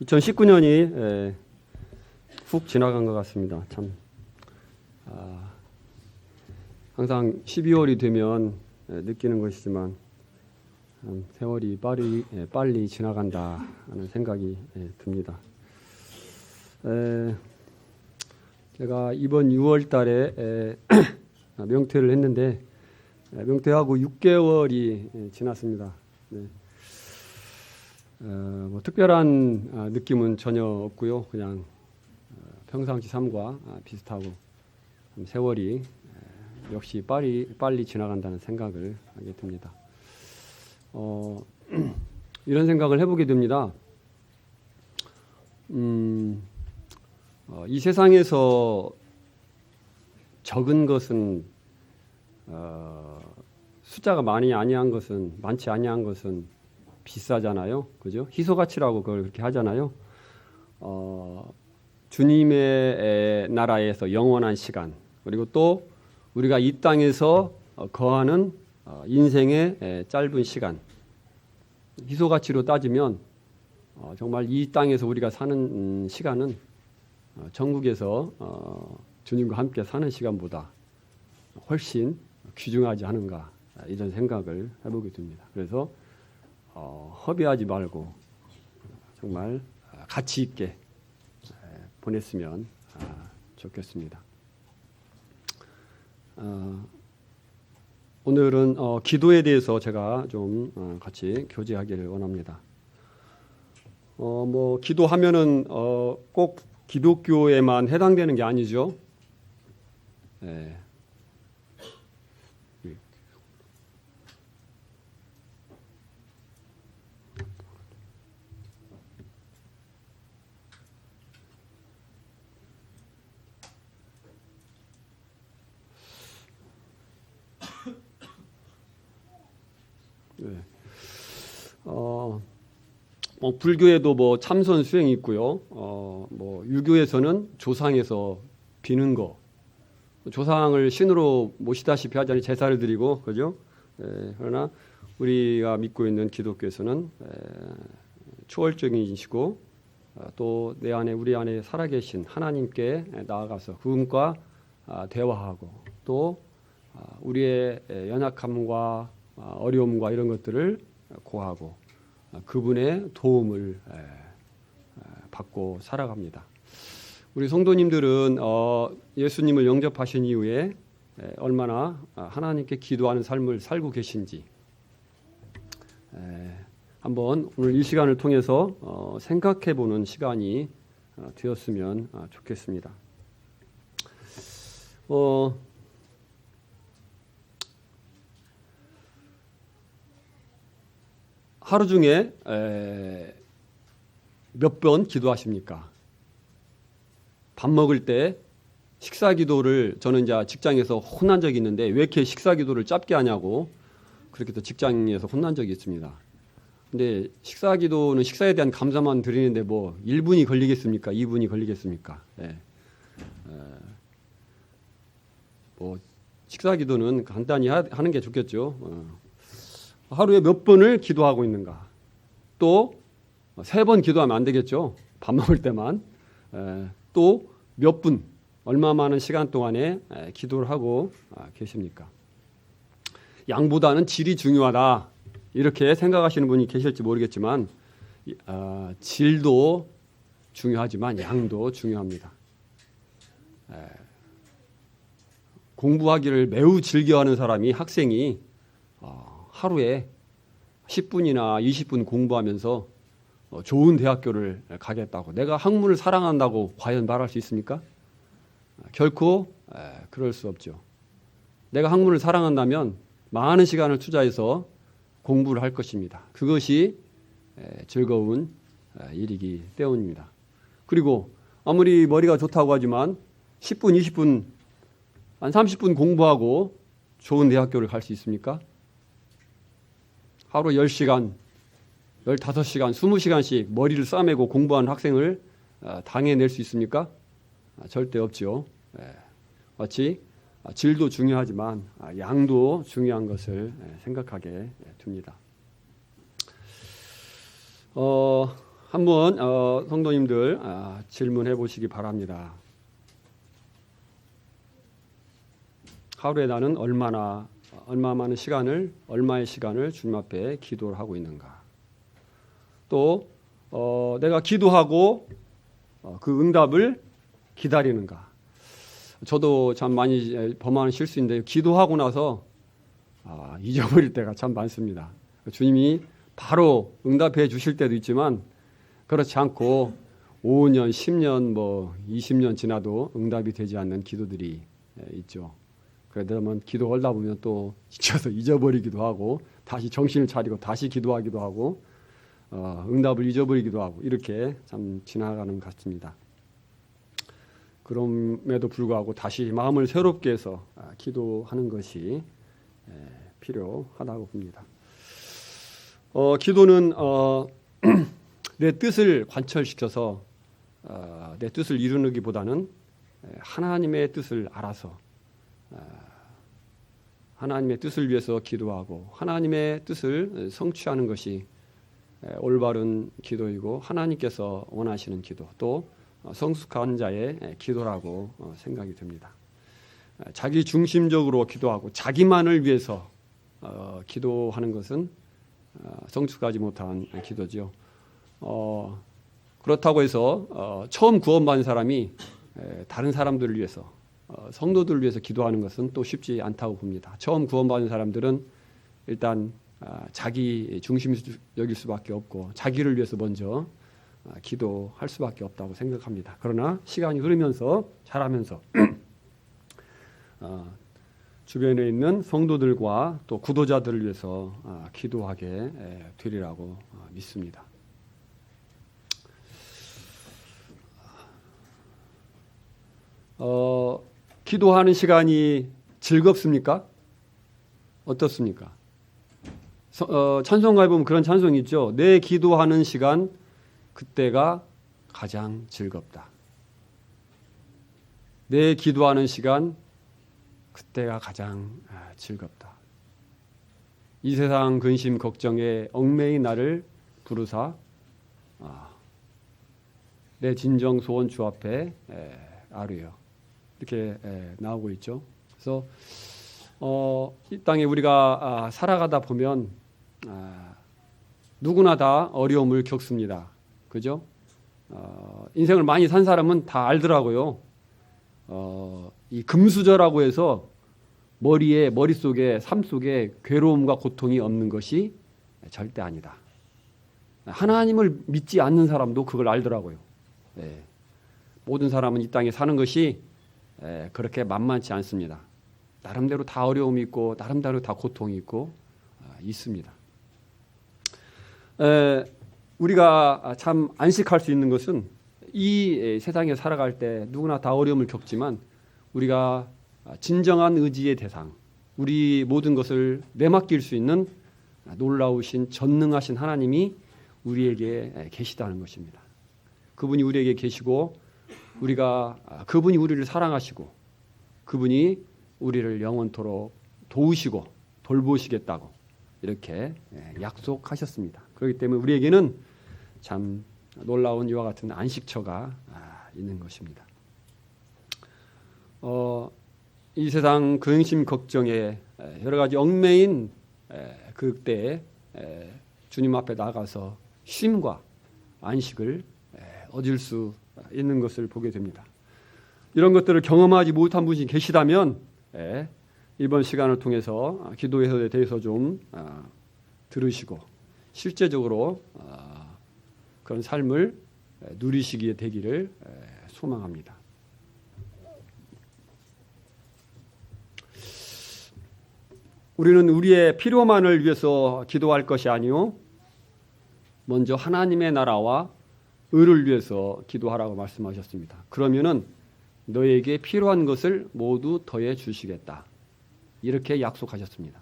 2019년이 훅 지나간 것 같습니다. 참 항상 12월이 되면 느끼는 것이지만 세월이 빨리 지나간다 하는 생각이 듭니다. 제가 이번 6월 달에 명퇴를 했는데 명퇴하고 6개월이 지났습니다. 뭐 특별한 느낌은 전혀 없고요. 그냥 평상시 삶과 비슷하고 세월이 역시 빨리 지나간다는 생각을 하게 됩니다. 이런 생각을 해보게 됩니다. 이 세상에서 적은 것은 숫자가 많지 아니한 것은 비싸잖아요. 그죠? 희소가치라고 그걸 그렇게 하잖아요. 주님의 나라에서 영원한 시간, 그리고 또 우리가 이 땅에서 거하는 인생의 짧은 시간, 희소가치로 따지면 정말 이 땅에서 우리가 사는 시간은 천국에서 주님과 함께 사는 시간보다 훨씬 귀중하지 않은가, 이런 생각을 해보게 됩니다. 그래서 허비하지 말고 정말 가치 있게 보냈으면 좋겠습니다. 오늘은 기도에 대해서 제가 좀 같이 교제하기를 원합니다. 뭐 기도하면은 꼭 기독교에만 해당되는 게 아니죠. 불교에도 뭐 참선 수행이 있고요. 뭐 유교에서는 조상에서 비는 거, 조상을 신으로 모시다시피 하자니 제사를 드리고, 그죠? 그러나 우리가 믿고 있는 기독교에서는 초월적이시고 또 우리 안에 살아계신 하나님께 나아가서 그분과 대화하고 또 우리의 연약함과 어려움과 이런 것들을 고하고 그분의 도움을 받고 살아갑니다. 우리 성도님들은 예수님을 영접하신 이후에 얼마나 하나님께 기도하는 삶을 살고 계신지 한번 오늘 이 시간을 통해서 생각해보는 시간이 되었으면 좋겠습니다. 하루 중에 몇 번 기도하십니까? 밥 먹을 때 식사 기도를, 저는 이제 직장에서 혼난 적이 있는데 왜 이렇게 식사 기도를 짧게 하냐고 그렇게 또 직장에서 혼난 적이 있습니다. 근데 식사 기도는 식사에 대한 감사만 드리는데 뭐 1분이 걸리겠습니까? 2분이 걸리겠습니까? 뭐 식사 기도는 간단히 하는 게 좋겠죠. 하루에 몇 번을 기도하고 있는가? 또 3번 기도하면 안 되겠죠. 밥 먹을 때만. 또 몇 분, 얼마 많은 시간 동안에 기도를 하고 계십니까? 양보다는 질이 중요하다, 이렇게 생각하시는 분이 계실지 모르겠지만 질도 중요하지만 양도 중요합니다. 공부하기를 매우 즐겨하는 사람이, 학생이 하루에 10분이나 20분 공부하면서 좋은 대학교를 가겠다고, 내가 학문을 사랑한다고 과연 말할 수 있습니까? 결코 그럴 수 없죠. 내가 학문을 사랑한다면 많은 시간을 투자해서 공부를 할 것입니다. 그것이 즐거운 일이기 때문입니다. 그리고 아무리 머리가 좋다고 하지만 10분, 20분, 한 30분 공부하고 좋은 대학교를 갈 수 있습니까? 하루 10시간, 15시간, 20시간씩 머리를 싸매고 공부하는 학생을 당해낼 수 있습니까? 절대 없죠. 마치 질도 중요하지만 양도 중요한 것을 생각하게 됩니다. 한번 성도님들 질문해 보시기 바랍니다. 하루에 나는 얼마 많은 시간을, 얼마의 시간을 주님 앞에 기도를 하고 있는가? 또 내가 기도하고 그 응답을 기다리는가? 저도 참 많이 범하는 실수인데 기도하고 나서 잊어버릴 때가 참 많습니다. 주님이 바로 응답해 주실 때도 있지만 그렇지 않고 5년, 10년, 20년 지나도 응답이 되지 않는 기도들이 있죠. 그러면 기도 하다 보면 또 지쳐서 잊어버리기도 하고 다시 정신을 차리고 다시 기도하기도 하고 응답을 잊어버리기도 하고 이렇게 참 지나가는 것 같습니다. 그럼에도 불구하고 다시 마음을 새롭게 해서 기도하는 것이 필요하다고 봅니다. 기도는 내 뜻을 관철시켜서 내 뜻을 이루기보다는 하나님의 뜻을 알아서 하나님의 뜻을 위해서 기도하고 하나님의 뜻을 성취하는 것이 올바른 기도이고 하나님께서 원하시는 기도 또 성숙한 자의 기도라고 생각이 듭니다. 자기 중심적으로 기도하고 자기만을 위해서 기도하는 것은 성숙하지 못한 기도죠. 그렇다고 해서 처음 구원받은 사람이 다른 사람들을 위해서 성도들을 위해서 기도하는 것은 또 쉽지 않다고 봅니다. 처음 구원받은 사람들은 일단 자기 중심이 여길 수밖에 없고 자기를 위해서 먼저 기도할 수밖에 없다고 생각합니다. 그러나 시간이 흐르면서 자라면서 주변에 있는 성도들과 또 구도자들을 위해서 기도하게 되리라고 믿습니다. 기도하는 시간이 즐겁습니까? 어떻습니까? 찬송가에 보면 그런 찬송이 있죠. 내 기도하는 시간 그때가 가장 즐겁다. 내 기도하는 시간 그때가 가장 즐겁다. 이 세상 근심 걱정에 얽매인 나를 부르사 내 진정 소원 주 앞에 아뢰어 이렇게 나오고 있죠. 그래서 이 땅에 우리가 살아가다 보면 누구나 다 어려움을 겪습니다. 그죠? 인생을 많이 산 사람은 다 알더라고요. 이 금수저라고 해서 머릿속에 삶 속에 괴로움과 고통이 없는 것이 절대 아니다. 하나님을 믿지 않는 사람도 그걸 알더라고요. 모든 사람은 이 땅에 사는 것이 그렇게 만만치 않습니다. 나름대로 다 어려움이 있고 나름대로 다 고통이 있고 있습니다. 우리가 참 안식할 수 있는 것은 이 세상에 살아갈 때 누구나 다 어려움을 겪지만 우리가 진정한 의지의 대상, 우리 모든 것을 내맡길 수 있는 놀라우신 전능하신 하나님이 우리에게 계시다는 것입니다. 그분이 우리에게 계시고 그분이 우리를 사랑하시고 그분이 우리를 영원토록 도우시고 돌보시겠다고 이렇게 약속하셨습니다. 그렇기 때문에 우리에게는 참 놀라운 이와 같은 안식처가 있는 것입니다. 이 세상 근심 걱정에 여러 가지 얽매인 그때에 주님 앞에 나가서 쉼과 안식을 얻을 수 있는 것을 보게 됩니다. 이런 것들을 경험하지 못한 분이 계시다면 이번 시간을 통해서 기도에 대해서 좀 들으시고 실제적으로 그런 삶을 누리시기에 되기를 소망합니다. 우리는 우리의 필요만을 위해서 기도할 것이 아니요 먼저 하나님의 나라와 의를 위해서 기도하라고 말씀하셨습니다. 그러면은 너에게 필요한 것을 모두 더해 주시겠다. 이렇게 약속하셨습니다.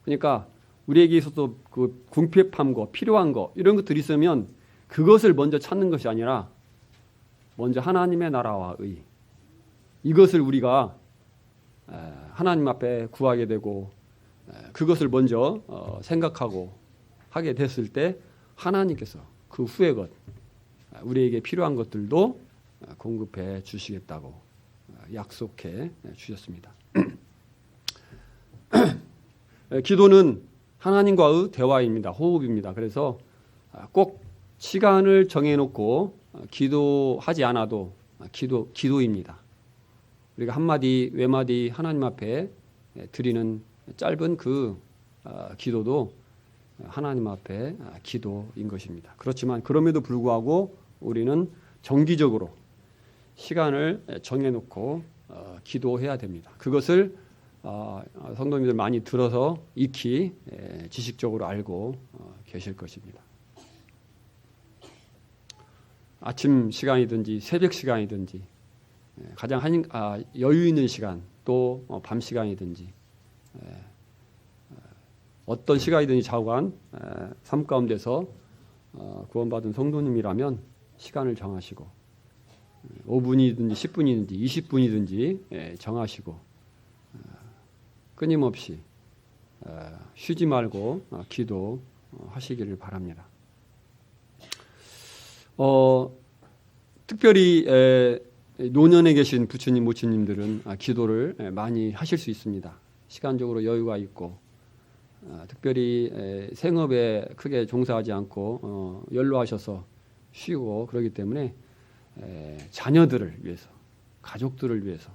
그러니까 우리에게 있어서 그 궁핍한 거, 필요한 거 이런 것들이 있으면 그것을 먼저 찾는 것이 아니라 먼저 하나님의 나라와 의 이것을 우리가 하나님 앞에 구하게 되고 그것을 먼저 생각하고 하게 됐을 때 하나님께서 그 후의 것, 우리에게 필요한 것들도 공급해 주시겠다고 약속해 주셨습니다. 기도는 하나님과의 대화입니다. 호흡입니다. 그래서 꼭 시간을 정해놓고 기도하지 않아도 기도입니다. 우리가 한마디 외마디 하나님 앞에 드리는 짧은 그 기도도 하나님 앞에 기도인 것입니다. 그렇지만 그럼에도 불구하고 우리는 정기적으로 시간을 정해놓고 기도해야 됩니다. 그것을 성도님들 많이 들어서 익히 지식적으로 알고 계실 것입니다. 아침 시간이든지 새벽 시간이든지 가장 여유 있는 시간 또 밤 시간이든지 어떤 시간이든지 좌우한 삶 가운데서 구원받은 성도님이라면 시간을 정하시고 5분이든지 10분이든지 20분이든지 정하시고 끊임없이 쉬지 말고 기도하시기를 바랍니다. 특별히 노년에 계신 부처님 모친님들은 기도를 많이 하실 수 있습니다. 시간적으로 여유가 있고 특별히 생업에 크게 종사하지 않고 연로하셔서 쉬고 그러기 때문에 자녀들을 위해서 가족들을 위해서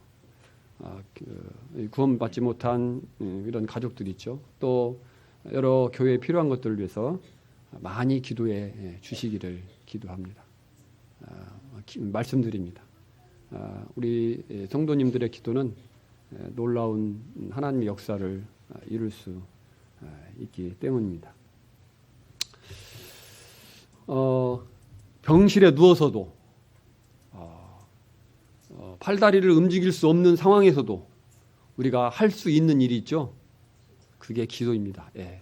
구원받지 못한 이런 가족들 있죠. 또 여러 교회에 필요한 것들을 위해서 많이 기도해 주시기를 기도합니다. 말씀드립니다. 우리 성도님들의 기도는 놀라운 하나님의 역사를 이룰 수 있기 때문입니다. 병실에 누워서도 팔다리를 움직일 수 없는 상황에서도 우리가 할 수 있는 일이 있죠. 그게 기도입니다. 예.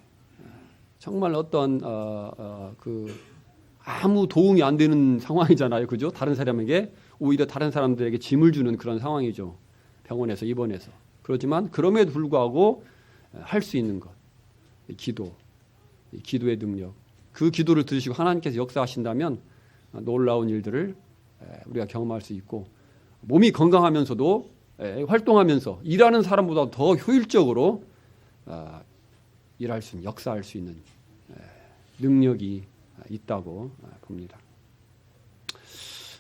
정말 어떤 아무 도움이 안 되는 상황이잖아요. 그죠? 다른 사람에게 오히려 다른 사람들에게 짐을 주는 그런 상황이죠. 병원에서 입원해서. 그렇지만 그럼에도 불구하고 할 수 있는 것. 기도의 능력. 그 기도를 들으시고 하나님께서 역사하신다면 놀라운 일들을 우리가 경험할 수 있고 몸이 건강하면서도 활동하면서 일하는 사람보다 더 효율적으로 일할 수 있는, 역사할 수 있는 능력이 있다고 봅니다.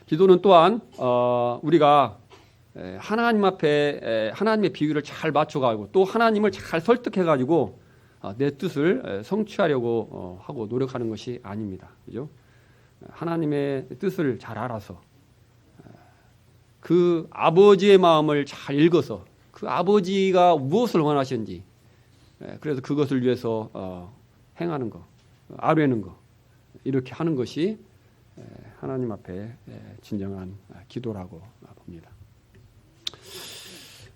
기도는 또한 우리가 하나님 앞에 하나님의 비위를 잘 맞춰가지고 또 하나님을 잘 설득해가지고 내 뜻을 성취하려고 하고 노력하는 것이 아닙니다. 그죠? 하나님의 뜻을 잘 알아서 그 아버지의 마음을 잘 읽어서 그 아버지가 무엇을 원하시는지 그래서 그것을 위해서 행하는 거, 아뢰는 거 이렇게 하는 것이 하나님 앞에 진정한 기도라고 봅니다.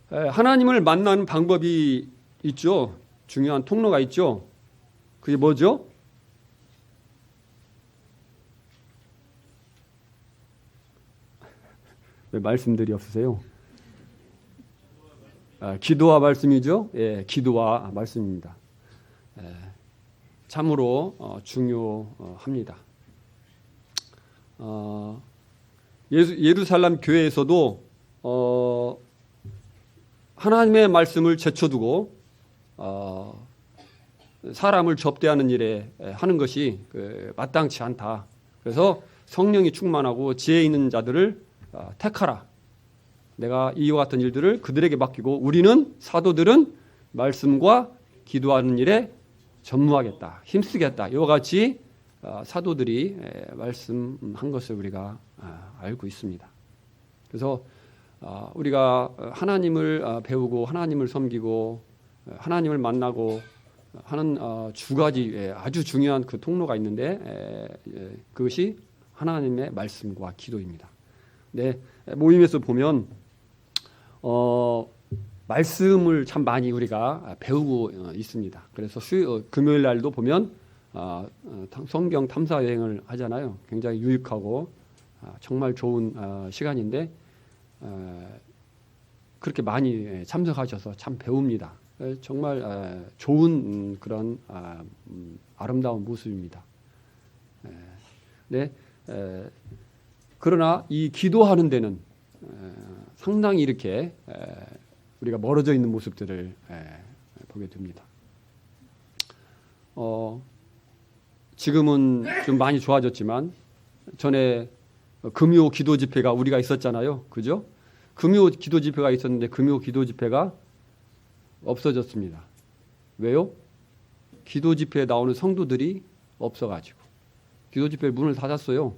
하나님을 만나는 방법이 있죠. 중요한 통로가 있죠. 그게 뭐죠? 왜 말씀들이 없으세요? 기도와 말씀이죠. 예, 기도와 말씀입니다. 참으로 중요합니다. 예루살렘 교회에서도 하나님의 말씀을 제쳐두고 사람을 접대하는 일에 하는 것이 마땅치 않다. 그래서 성령이 충만하고 지혜 있는 자들을 택하라. 내가 이와 같은 일들을 그들에게 맡기고 우리는 사도들은 말씀과 기도하는 일에 전무하겠다. 힘쓰겠다. 이와 같이 사도들이 말씀한 것을 우리가 알고 있습니다. 그래서 우리가 하나님을 배우고 하나님을 섬기고 하나님을 만나고 하는 두 가지 아주 중요한 그 통로가 있는데 그것이 하나님의 말씀과 기도입니다. 네, 모임에서 보면 말씀을 참 많이 우리가 배우고 있습니다. 그래서 금요일 날도 보면 성경 탐사 여행을 하잖아요. 굉장히 유익하고 정말 좋은 시간인데 그렇게 많이 참석하셔서 참 배웁니다. 정말 좋은 그런 아름다운 모습입니다. 네, 그러나 이 기도하는 데는 상당히 이렇게 우리가 멀어져 있는 모습들을 보게 됩니다. 지금은 좀 많이 좋아졌지만 전에 금요 기도 집회가 우리가 있었잖아요. 그죠? 금요 기도 집회가 있었는데 금요 기도 집회가 없어졌습니다. 왜요? 기도 집회에 나오는 성도들이 없어가지고 기도 집회 문을 닫았어요.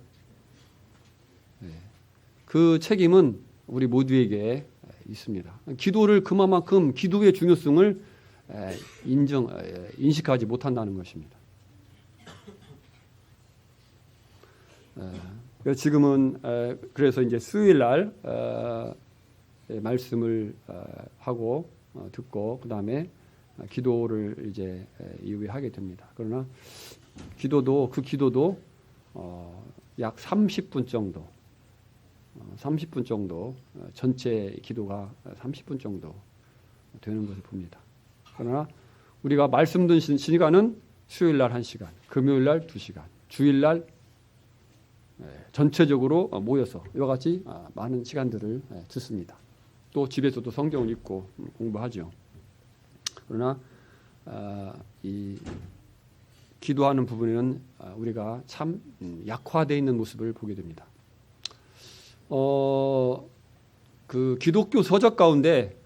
그 책임은 우리 모두에게 있습니다. 기도를 그만큼 기도의 중요성을 인식하지 못한다는 것입니다. 지금은 그래서 이제 수요일 날 말씀을 하고 듣고 그 다음에 기도를 이제 이후에 하게 됩니다. 그러나 기도도 약 30분 정도, 30분 정도 전체 기도가 30분 정도 되는 것을 봅니다. 그러나 우리가 말씀 듣는 시간은 수요일 날 1시간, 금요일 날 2시간, 주일 날 전체적으로 모여서 이와 같이 많은 시간들을 듣습니다. 또 집에서도 성경을 읽고 공부하죠. 그러나 이 기도하는 부분에는 우리가 참 약화되어 있는 모습을 보게 됩니다. 그 기독교 서적 가운데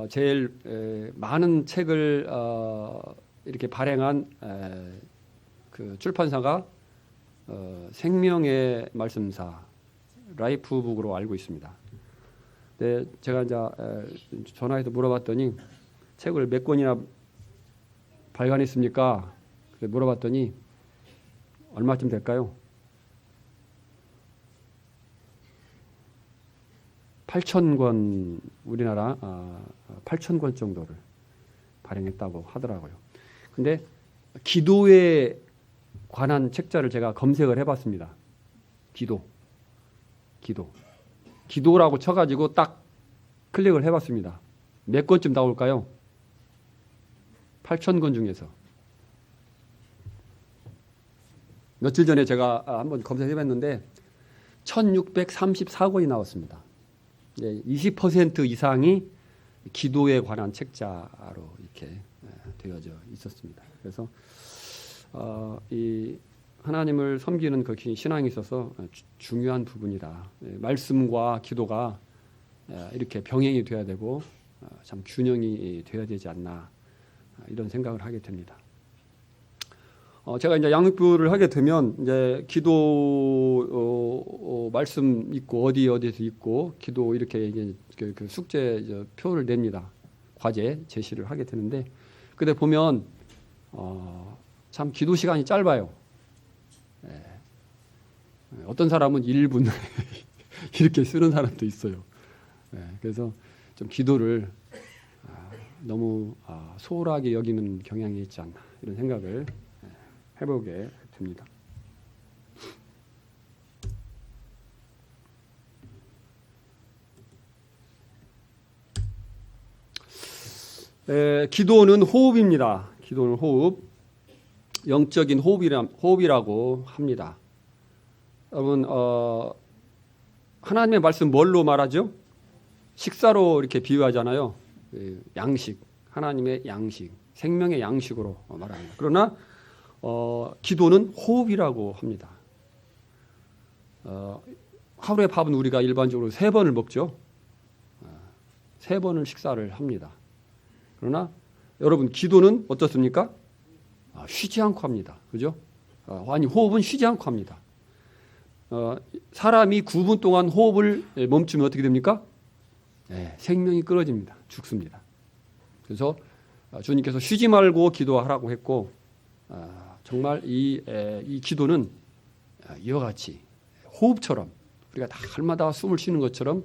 제일 많은 책을 이렇게 발행한 그 출판사가 생명의 말씀사 라이프북으로 알고 있습니다. 네, 제가 이제 전화해서 물어봤더니 책을 몇 권이나 발간했습니까? 물어봤더니 얼마쯤 될까요? 8,000권 우리나라 8,000권 정도를 발행했다고 하더라고요. 근데 기도에 관한 책자를 제가 검색을 해봤습니다. 기도라고 쳐가지고 딱 클릭을 해봤습니다. 몇 권쯤 나올까요? 8,000권 중에서. 며칠 전에 제가 한번 검색해봤는데 1,634권이 나왔습니다. 20% 이상이 기도에 관한 책자로 이렇게 되어져 있었습니다. 그래서 이 하나님을 섬기는 그 신앙에 있어서 중요한 부분이다. 말씀과 기도가 이렇게 병행이 돼야 되고 참 균형이 돼야 되지 않나 이런 생각을 하게 됩니다. 제가 이제 양육부를 하게 되면 이제 기도 말씀 있고 어디에서 있고 기도 이렇게 이제 그 숙제 표를 냅니다. 과제 제시를 하게 되는데 그때 보면 참 기도 시간이 짧아요. 어떤 사람은 1분 이렇게 쓰는 사람도 있어요. 그래서 좀 기도를 너무 소홀하게 여기는 경향이 있지 않나 이런 생각을 해보게 됩니다. 기도는 호흡입니다. 기도는 호흡, 영적인 호흡이라고 합니다. 여러분, 하나님의 말씀 뭘로 말하죠? 식사로 이렇게 비유하잖아요. 양식, 하나님의 양식, 생명의 양식으로 말합니다. 그러나 기도는 호흡이라고 합니다. 하루에 밥은 우리가 일반적으로 3번을 먹죠. 3번을 식사를 합니다. 그러나 여러분 기도는 어떻습니까? 쉬지 않고 합니다. 그죠? 아니 호흡은 쉬지 않고 합니다. 사람이 9분 동안 호흡을 멈추면 어떻게 됩니까? 생명이 끊어집니다. 죽습니다. 그래서 주님께서 쉬지 말고 기도하라고 했고 정말 이 기도는 이와 같이 호흡처럼 우리가 날마다 숨을 쉬는 것처럼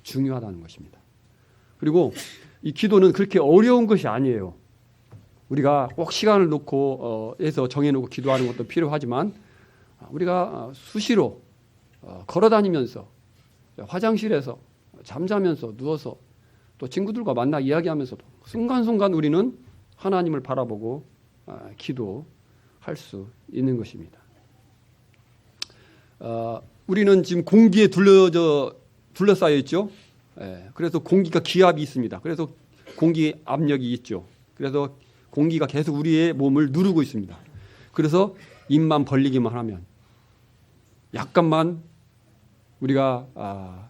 중요하다는 것입니다. 그리고 이 기도는 그렇게 어려운 것이 아니에요. 우리가 꼭 시간을 놓고 해서 정해놓고 기도하는 것도 필요하지만 우리가 수시로 걸어다니면서 화장실에서 잠자면서 누워서 또 친구들과 만나 이야기하면서도 순간순간 우리는 하나님을 바라보고 기도할 수 있는 것입니다. 우리는 지금 공기에 둘러싸여 있죠. 그래서 공기가 기압이 있습니다. 그래서 공기 압력이 있죠. 그래서 공기가 계속 우리의 몸을 누르고 있습니다. 그래서 입만 벌리기만 하면 약간만 우리가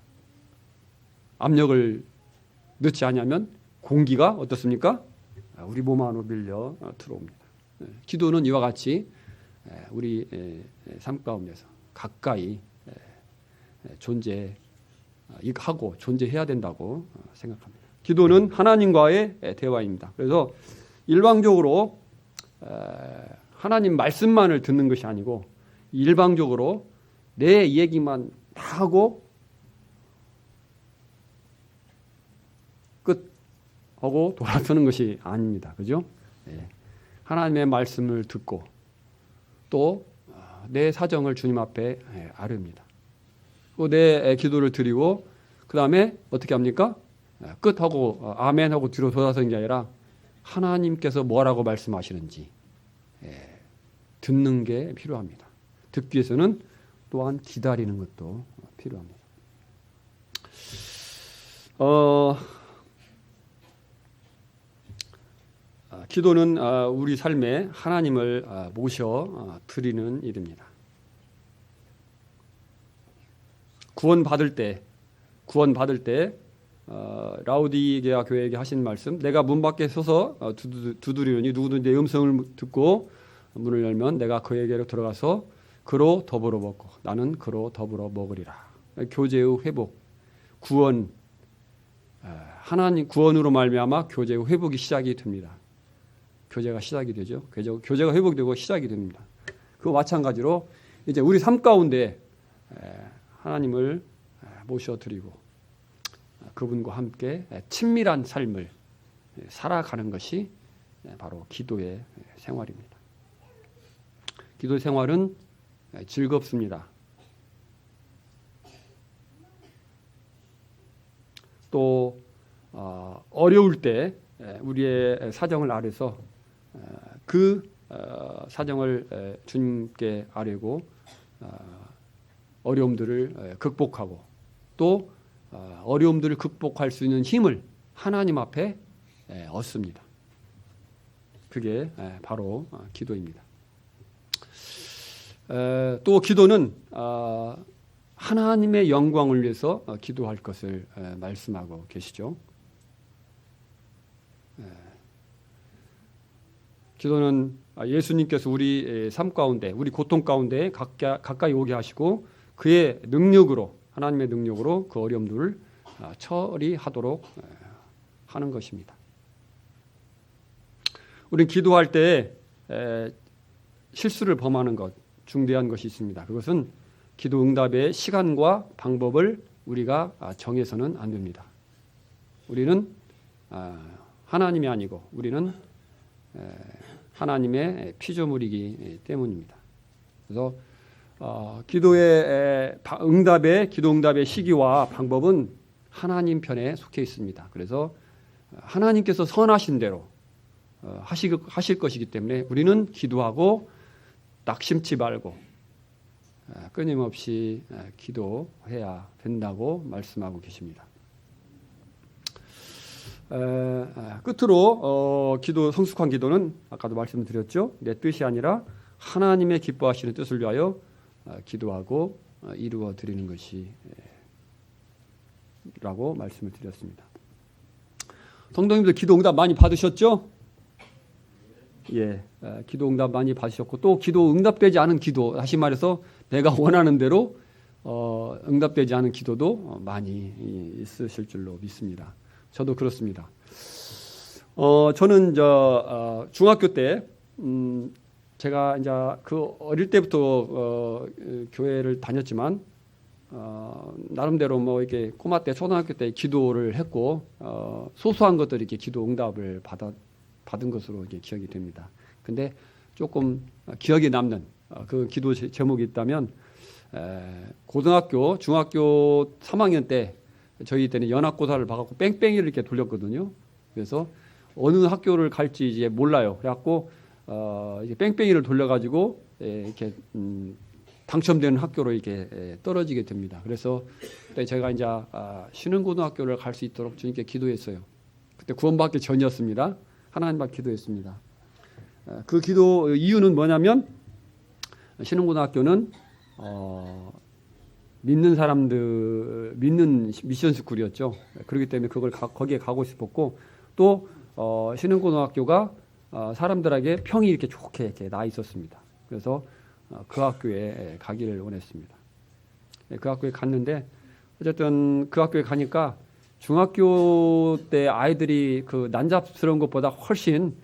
압력을 넣지 않으면 공기가 어떻습니까? 우리 몸 안으로 밀려 들어옵니다. 기도는 이와 같이 우리 삶 가운데서 가까이 존재하고 존재해야 된다고 생각합니다. 기도는 하나님과의 대화입니다. 그래서 일방적으로 하나님 말씀만을 듣는 것이 아니고 일방적으로 내 얘기만 다 하고 끝하고 돌아서는 것이 아닙니다. 그죠? 하나님의 말씀을 듣고 또 내 사정을 주님 앞에 아릅니다. 또 내 기도를 드리고 그 다음에 어떻게 합니까? 끝하고 아멘하고 뒤로 돌아서는 게 아니라 하나님께서 뭐라고 말씀하시는지 듣는 게 필요합니다. 듣기 위해서는 또한 기다리는 것도 필요합니다. 기도는 우리 삶에 하나님을 모셔 드리는 일입니다. 구원받을 때 라우디게아 교회에게 하신 말씀, 내가 문 밖에 서서 두드리노니 누구든지 내 음성을 듣고 문을 열면 내가 그에게로 들어가서 그로 더불어 먹고 나는 그로 더불어 먹으리라. 교제의 회복, 구원, 하나님 구원으로 말미암아 교제의 회복이 시작이 됩니다. 교제가 시작이 되죠. 교제가 회복되고 시작이 됩니다. 그 마찬가지로 이제 우리 삶 가운데 하나님을 모셔드리고 그분과 함께 친밀한 삶을 살아가는 것이 바로 기도의 생활입니다. 기도의 생활은 즐겁습니다. 또 어려울 때 우리의 사정을 아뢰서 그 사정을 주님께 아뢰고 어려움들을 극복하고 또 어려움들을 극복할 수 있는 힘을 하나님 앞에 얻습니다. 그게 바로 기도입니다. 또 기도는 하나님의 영광을 위해서 기도할 것을 말씀하고 계시죠. 기도는 예수님께서 우리 삶 가운데, 우리 고통 가운데 가까이 오게 하시고 그의 능력으로, 하나님의 능력으로 그 어려움들을 처리하도록 하는 것입니다. 우리는 기도할 때 실수를 범하는 것, 중대한 것이 있습니다. 그것은 기도 응답의 시간과 방법을 우리가 정해서는 안 됩니다. 우리는 하나님이 아니고 우리는 하나님의 피조물이기 때문입니다. 그래서 기도 응답의 시기와 방법은 하나님 편에 속해 있습니다. 그래서 하나님께서 선하신 대로 하실 것이기 때문에 우리는 기도하고 낙심치 말고 끊임없이 기도해야 된다고 말씀하고 계십니다. 끝으로 성숙한 기도는 아까도 말씀드렸죠. 내 뜻이 아니라 하나님의 기뻐하시는 뜻을 위하여 기도하고 이루어 드리는 것이 라고 말씀을 드렸습니다. 성도님들 기도 응답 많이 받으셨죠? 예, 기도 응답 많이 받으셨고 또 기도 응답되지 않은 기도, 다시 말해서 내가 원하는 대로 응답되지 않은 기도도 많이 있으실 줄로 믿습니다. 저도 그렇습니다. 저는 중학교 때 제가 이제 그 어릴 때부터 교회를 다녔지만 나름대로 뭐 이렇게 꼬마 때 초등학교 때 기도를 했고 소소한 것들이 이렇게 기도 응답을 받은 것으로 이렇게 기억이 됩니다. 근데 조금 기억에 남는 그 기도 제목이 있다면 고등학교, 중학교 3학년 때 저희 때는 연합고사를 봐갖고 뺑뺑이를 이렇게 돌렸거든요. 그래서 어느 학교를 갈지 이제 몰라요. 그래갖고 이제 뺑뺑이를 돌려가지고 이렇게 당첨되는 학교로 이렇게 떨어지게 됩니다. 그래서 그때 제가 이제 신흥고등학교를 갈 수 있도록 주님께 기도했어요. 그때 구원받기 전이었습니다. 하나님 앞에 기도했습니다. 그 기도 이유는 뭐냐면 신흥고등학교는 믿는 사람들 믿는 미션 스쿨이었죠. 그렇기 때문에 그걸 거기에 가고 싶었고 또 신흥고등학교가 사람들에게 평이 이렇게 좋게 이렇게 나 있었습니다. 그래서 그 학교에 가기를 원했습니다. 그 학교에 갔는데 어쨌든 그 학교에 가니까 중학교 때 아이들이 그 난잡스러운 것보다 훨씬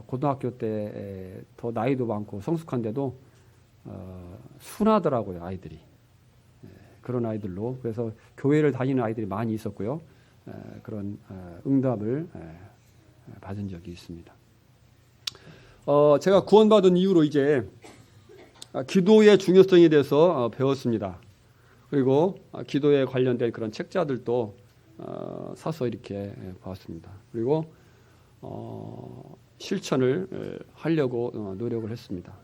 고등학교 때 더 나이도 많고 성숙한데도 순하더라고요, 아이들이. 그런 아이들로. 그래서 교회를 다니는 아이들이 많이 있었고요. 그런 응답을 받은 적이 있습니다. 제가 구원받은 이후로 이제 기도의 중요성에 대해서 배웠습니다. 그리고 기도에 관련된 그런 책자들도 사서 이렇게 봤습니다. 그리고 실천을 하려고 노력을 했습니다.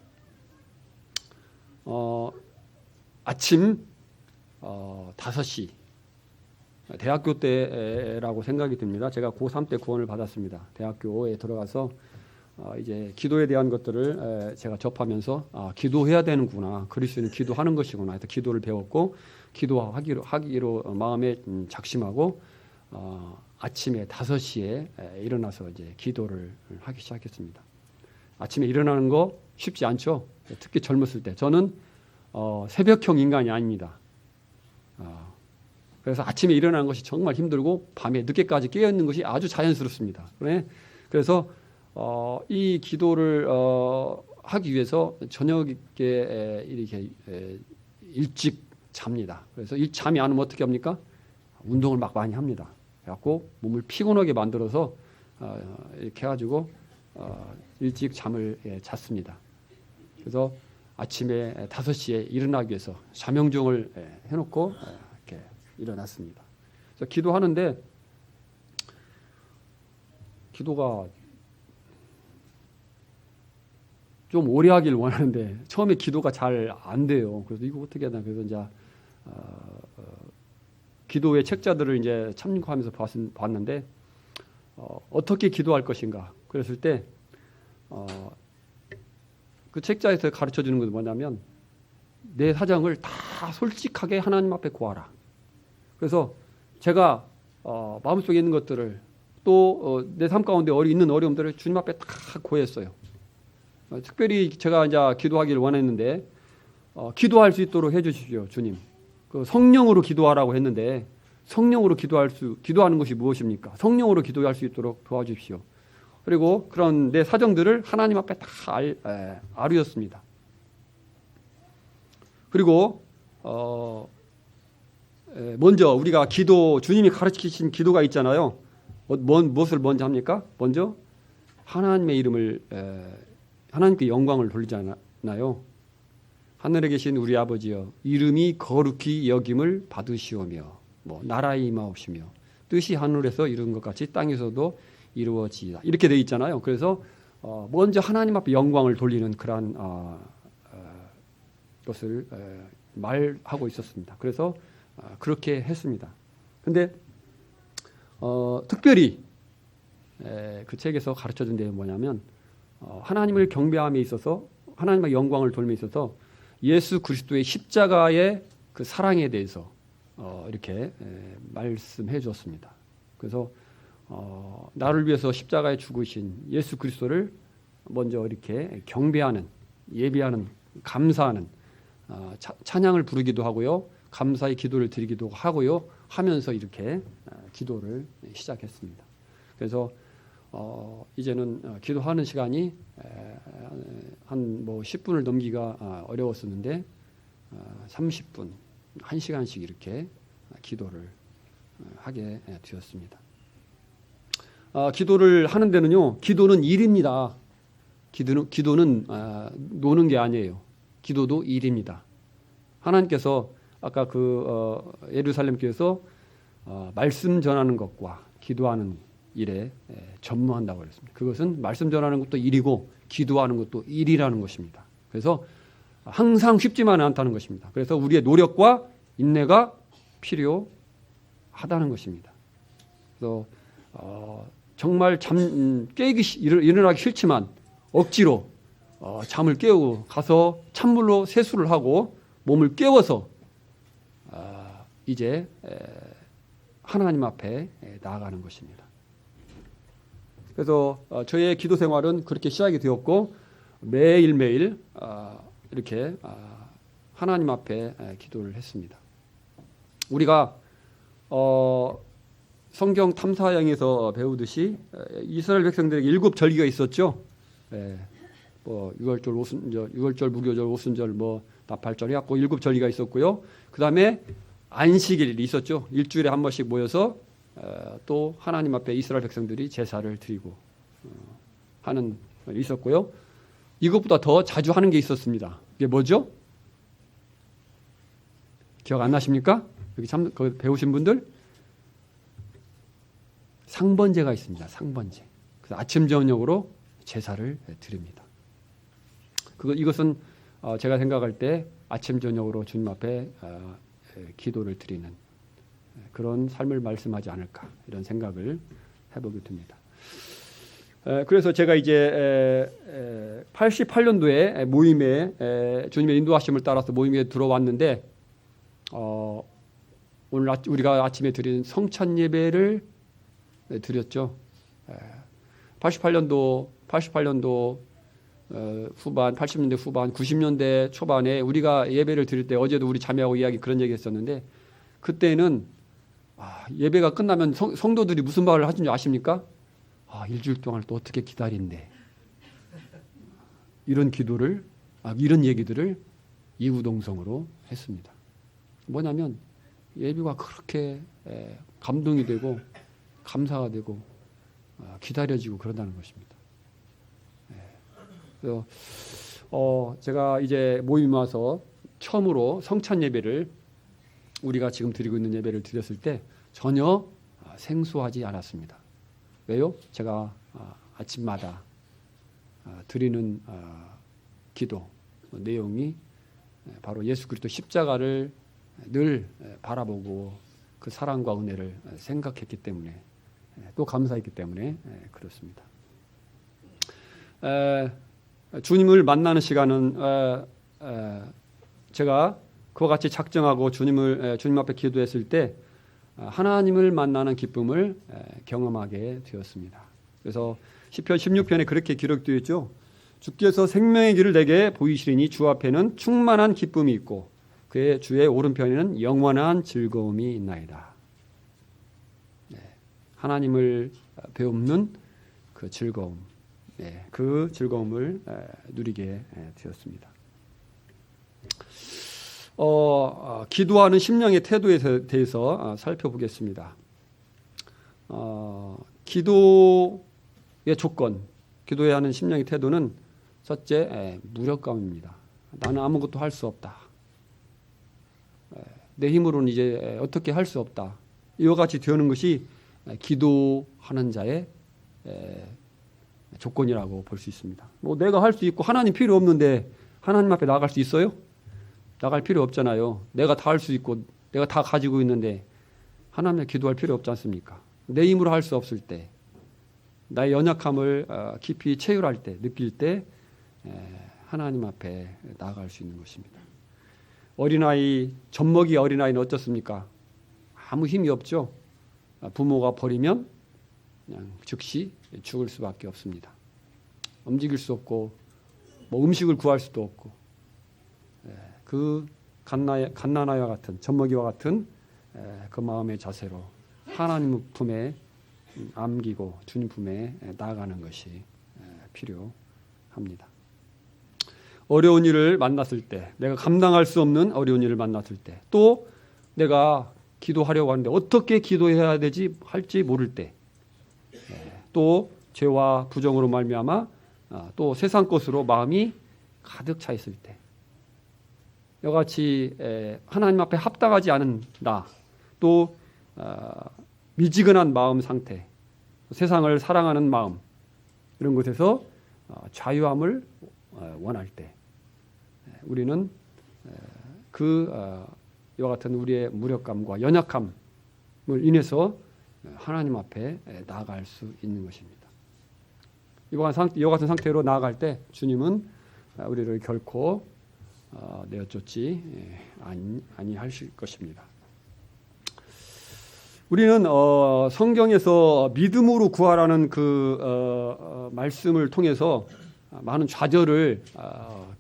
아침 5시 대학교 때라고 생각이 듭니다. 제가 고3 때 구원을 받았습니다. 대학교에 들어가서 이제 기도에 대한 것들을 제가 접하면서 기도해야 되는구나. 그리스도는 기도하는 것이구나. 해서 기도를 배웠고 기도하기로 마음에 작심하고 아침에 5시에 일어나서 이제 기도를 하기 시작했습니다. 아침에 일어나는 거 쉽지 않죠. 특히 젊었을 때. 저는 새벽형 인간이 아닙니다. 그래서 아침에 일어나는 것이 정말 힘들고 밤에 늦게까지 깨어있는 것이 아주 자연스럽습니다. 그래서 이 기도를 하기 위해서 저녁에 이렇게 일찍 잡니다. 그래서 잠이 안 오면 어떻게 합니까? 운동을 막 많이 합니다. 그래갖고 몸을 피곤하게 만들어서 이렇게 해가지고 일찍 잠을 잤습니다. 그래서 아침에 5시에 일어나기 위해서 자명종을 해놓고 이렇게 일어났습니다. 그래서 기도하는데 기도가 좀 오래 하길 원하는데 처음에 기도가 잘 안 돼요. 그래서 이거 어떻게 해야 되나. 그래서 이제 기도의 책자들을 이제 참고하면서 봤는데 어떻게 기도할 것인가. 그랬을 때 그 책자에서 가르쳐 주는 것은 뭐냐면 내 사정을 다 솔직하게 하나님 앞에 고하라. 그래서 제가 마음속에 있는 것들을 또 내 삶 가운데 있는 어려움들을 주님 앞에 다 고했어요. 특별히 제가 이제 기도하기를 원했는데 기도할 수 있도록 해주십시오, 주님. 그 성령으로 기도하라고 했는데 성령으로 기도하는 것이 무엇입니까? 성령으로 기도할 수 있도록 도와주십시오. 그리고 그런 내 사정들을 하나님 앞에 다 아뢰었습니다. 그리고 먼저 우리가 주님이 가르치신 기도가 있잖아요. 무엇을 먼저 합니까? 먼저 하나님의 이름을 하나님께 영광을 돌리잖아요. 하늘에 계신 우리 아버지여, 이름이 거룩히 여김을 받으시오며 나라에 임하옵시며 뜻이 하늘에서 이룬 것 같이 땅에서도 이루어지이다. 이렇게 돼 있잖아요. 그래서 먼저 하나님 앞에 영광을 돌리는 그러한 것을 말하고 있었습니다. 그래서 그렇게 했습니다. 근데 특별히 그 책에서 가르쳐준 게 뭐냐면 하나님을 경배함에 있어서 하나님의 영광을 돌림에 있어서 예수 그리스도의 십자가의 그 사랑에 대해서 이렇게 말씀해 주었습니다. 그래서 나를 위해서 십자가에 죽으신 예수 그리스도를 먼저 이렇게 경배하는, 예배하는, 감사하는 찬양을 부르기도 하고요. 감사의 기도를 드리기도 하고요. 하면서 이렇게 기도를 시작했습니다. 그래서 이제는 기도하는 시간이 한 10분을 넘기가 어려웠었는데 30분, 1시간씩 이렇게 기도를 하게 되었습니다. 기도를 하는 데는요, 기도는 일입니다. 기도는 노는 게 아니에요. 기도도 일입니다. 하나님께서 아까 예루살렘 교회에서 말씀 전하는 것과 기도하는 일에 전무한다고 그랬습니다. 그것은 말씀 전하는 것도 일이고 기도하는 것도 일이라는 것입니다. 그래서 항상 쉽지만은 않다는 것입니다. 그래서 우리의 노력과 인내가 필요하다는 것입니다. 그래서 정말 일어나기 싫지만 억지로 잠을 깨우고 가서 찬물로 세수를 하고 몸을 깨워서 이제 하나님 앞에 나아가는 것입니다. 그래서 저의 기도 생활은 그렇게 시작이 되었고 매일매일 이렇게 하나님 앞에 기도를 했습니다. 우리가 성경 탐사여행에서 배우듯이 이스라엘 백성들에게 7절기가 있었죠. 뭐 유월절, 오순절, 유월절, 무교절, 오순절, 뭐 나팔절 해갖고 7절기가 있었고요. 그 다음에 안식일이 있었죠. 일주일에 한 번씩 모여서 또 하나님 앞에 이스라엘 백성들이 제사를 드리고 하는 일이 있었고요. 이것보다 더 자주 하는 게 있었습니다. 그게 뭐죠? 기억 안 나십니까? 여기 거기 배우신 분들? 상번제가 있습니다. 상번제. 그래서 아침 저녁으로 제사를 드립니다. 이것은 제가 생각할 때 아침 저녁으로 주님 앞에 기도를 드리는 그런 삶을 말씀하지 않을까 이런 생각을 해보게 됩니다. 그래서 제가 이제 88년도에 모임에 주님의 인도하심을 따라서 모임에 들어왔는데 오늘 우리가 아침에 드린 성찬 예배를 드렸죠. 88년도 후반, 80년대 후반, 90년대 초반에 우리가 예배를 드릴 때 어제도 우리 자매하고 이야기 그런 얘기 했었는데 그때는 예배가 끝나면 성도들이 무슨 말을 하신 줄 아십니까? 일주일 동안 또 어떻게 기다린대. 이런 기도를, 이런 얘기들을 이구동성으로 했습니다. 뭐냐면 예배가 그렇게 감동이 되고 감사가 되고 기다려지고 그런다는 것입니다. 그래서 제가 이제 모임 와서 처음으로 성찬 예배를 우리가 지금 드리고 있는 예배를 드렸을 때 전혀 생소하지 않았습니다. 왜요? 제가 아침마다 드리는 기도 내용이 바로 예수 그리스도 십자가를 늘 바라보고 그 사랑과 은혜를 생각했기 때문에 또 감사했기 때문에 그렇습니다. 주님을 만나는 시간은 제가 그와 같이 작정하고 주님 앞에 기도했을 때 하나님을 만나는 기쁨을 경험하게 되었습니다. 그래서 시편 16편에 그렇게 기록되어 있죠. 주께서 생명의 길을 내게 보이시리니 주 앞에는 충만한 기쁨이 있고 그의 주의 오른편에는 영원한 즐거움이 있나이다. 하나님을 배우는 그 즐거움, 그 즐거움을 누리게 되었습니다. 기도하는 심령의 태도에 대해서 살펴보겠습니다. 기도의 조건, 기도해야 하는 심령의 태도는 첫째, 무력감입니다. 나는 아무것도 할 수 없다. 내 힘으로는 이제 어떻게 할 수 없다. 이와 같이 되는 것이 기도하는 자의 조건이라고 볼 수 있습니다. 뭐 내가 할 수 있고 하나님 필요 없는데 하나님 앞에 나갈 수 있어요? 나갈 필요 없잖아요. 내가 다 할 수 있고 내가 다 가지고 있는데 하나님께 기도할 필요 없지 않습니까? 내 힘으로 할 수 없을 때 나의 연약함을 깊이 체휼할 때 느낄 때 하나님 앞에 나아갈 수 있는 것입니다. 어린아이, 젖먹이 어린아이는 어떻습니까? 아무 힘이 없죠. 부모가 버리면 그냥 즉시 죽을 수밖에 없습니다. 움직일 수 없고 뭐 음식을 구할 수도 없고 그 갓난아이와 같은 젖먹이와 같은 그 마음의 자세로 하나님 품에 안기고 주님 품에 나아가는 것이 필요합니다. 어려운 일을 만났을 때, 내가 감당할 수 없는 어려운 일을 만났을 때, 또 내가 기도하려고 하는데 어떻게 기도해야 되지 할지 모를 때, 또 죄와 부정으로 말미암아 또 세상 것으로 마음이 가득 차 있을 때, 이같이 하나님 앞에 합당하지 않은 나, 또 미지근한 마음 상태, 세상을 사랑하는 마음, 이런 곳에서 자유함을 원할 때, 우리는 이와 같은 우리의 무력감과 연약함을 인해서 하나님 앞에 나아갈 수 있는 것입니다. 이와 같은 상태로 나아갈 때 주님은 우리를 결코 내어쫓지 아니하실 것입니다. 우리는 성경에서 믿음으로 구하라는 말씀을 통해서 많은 좌절을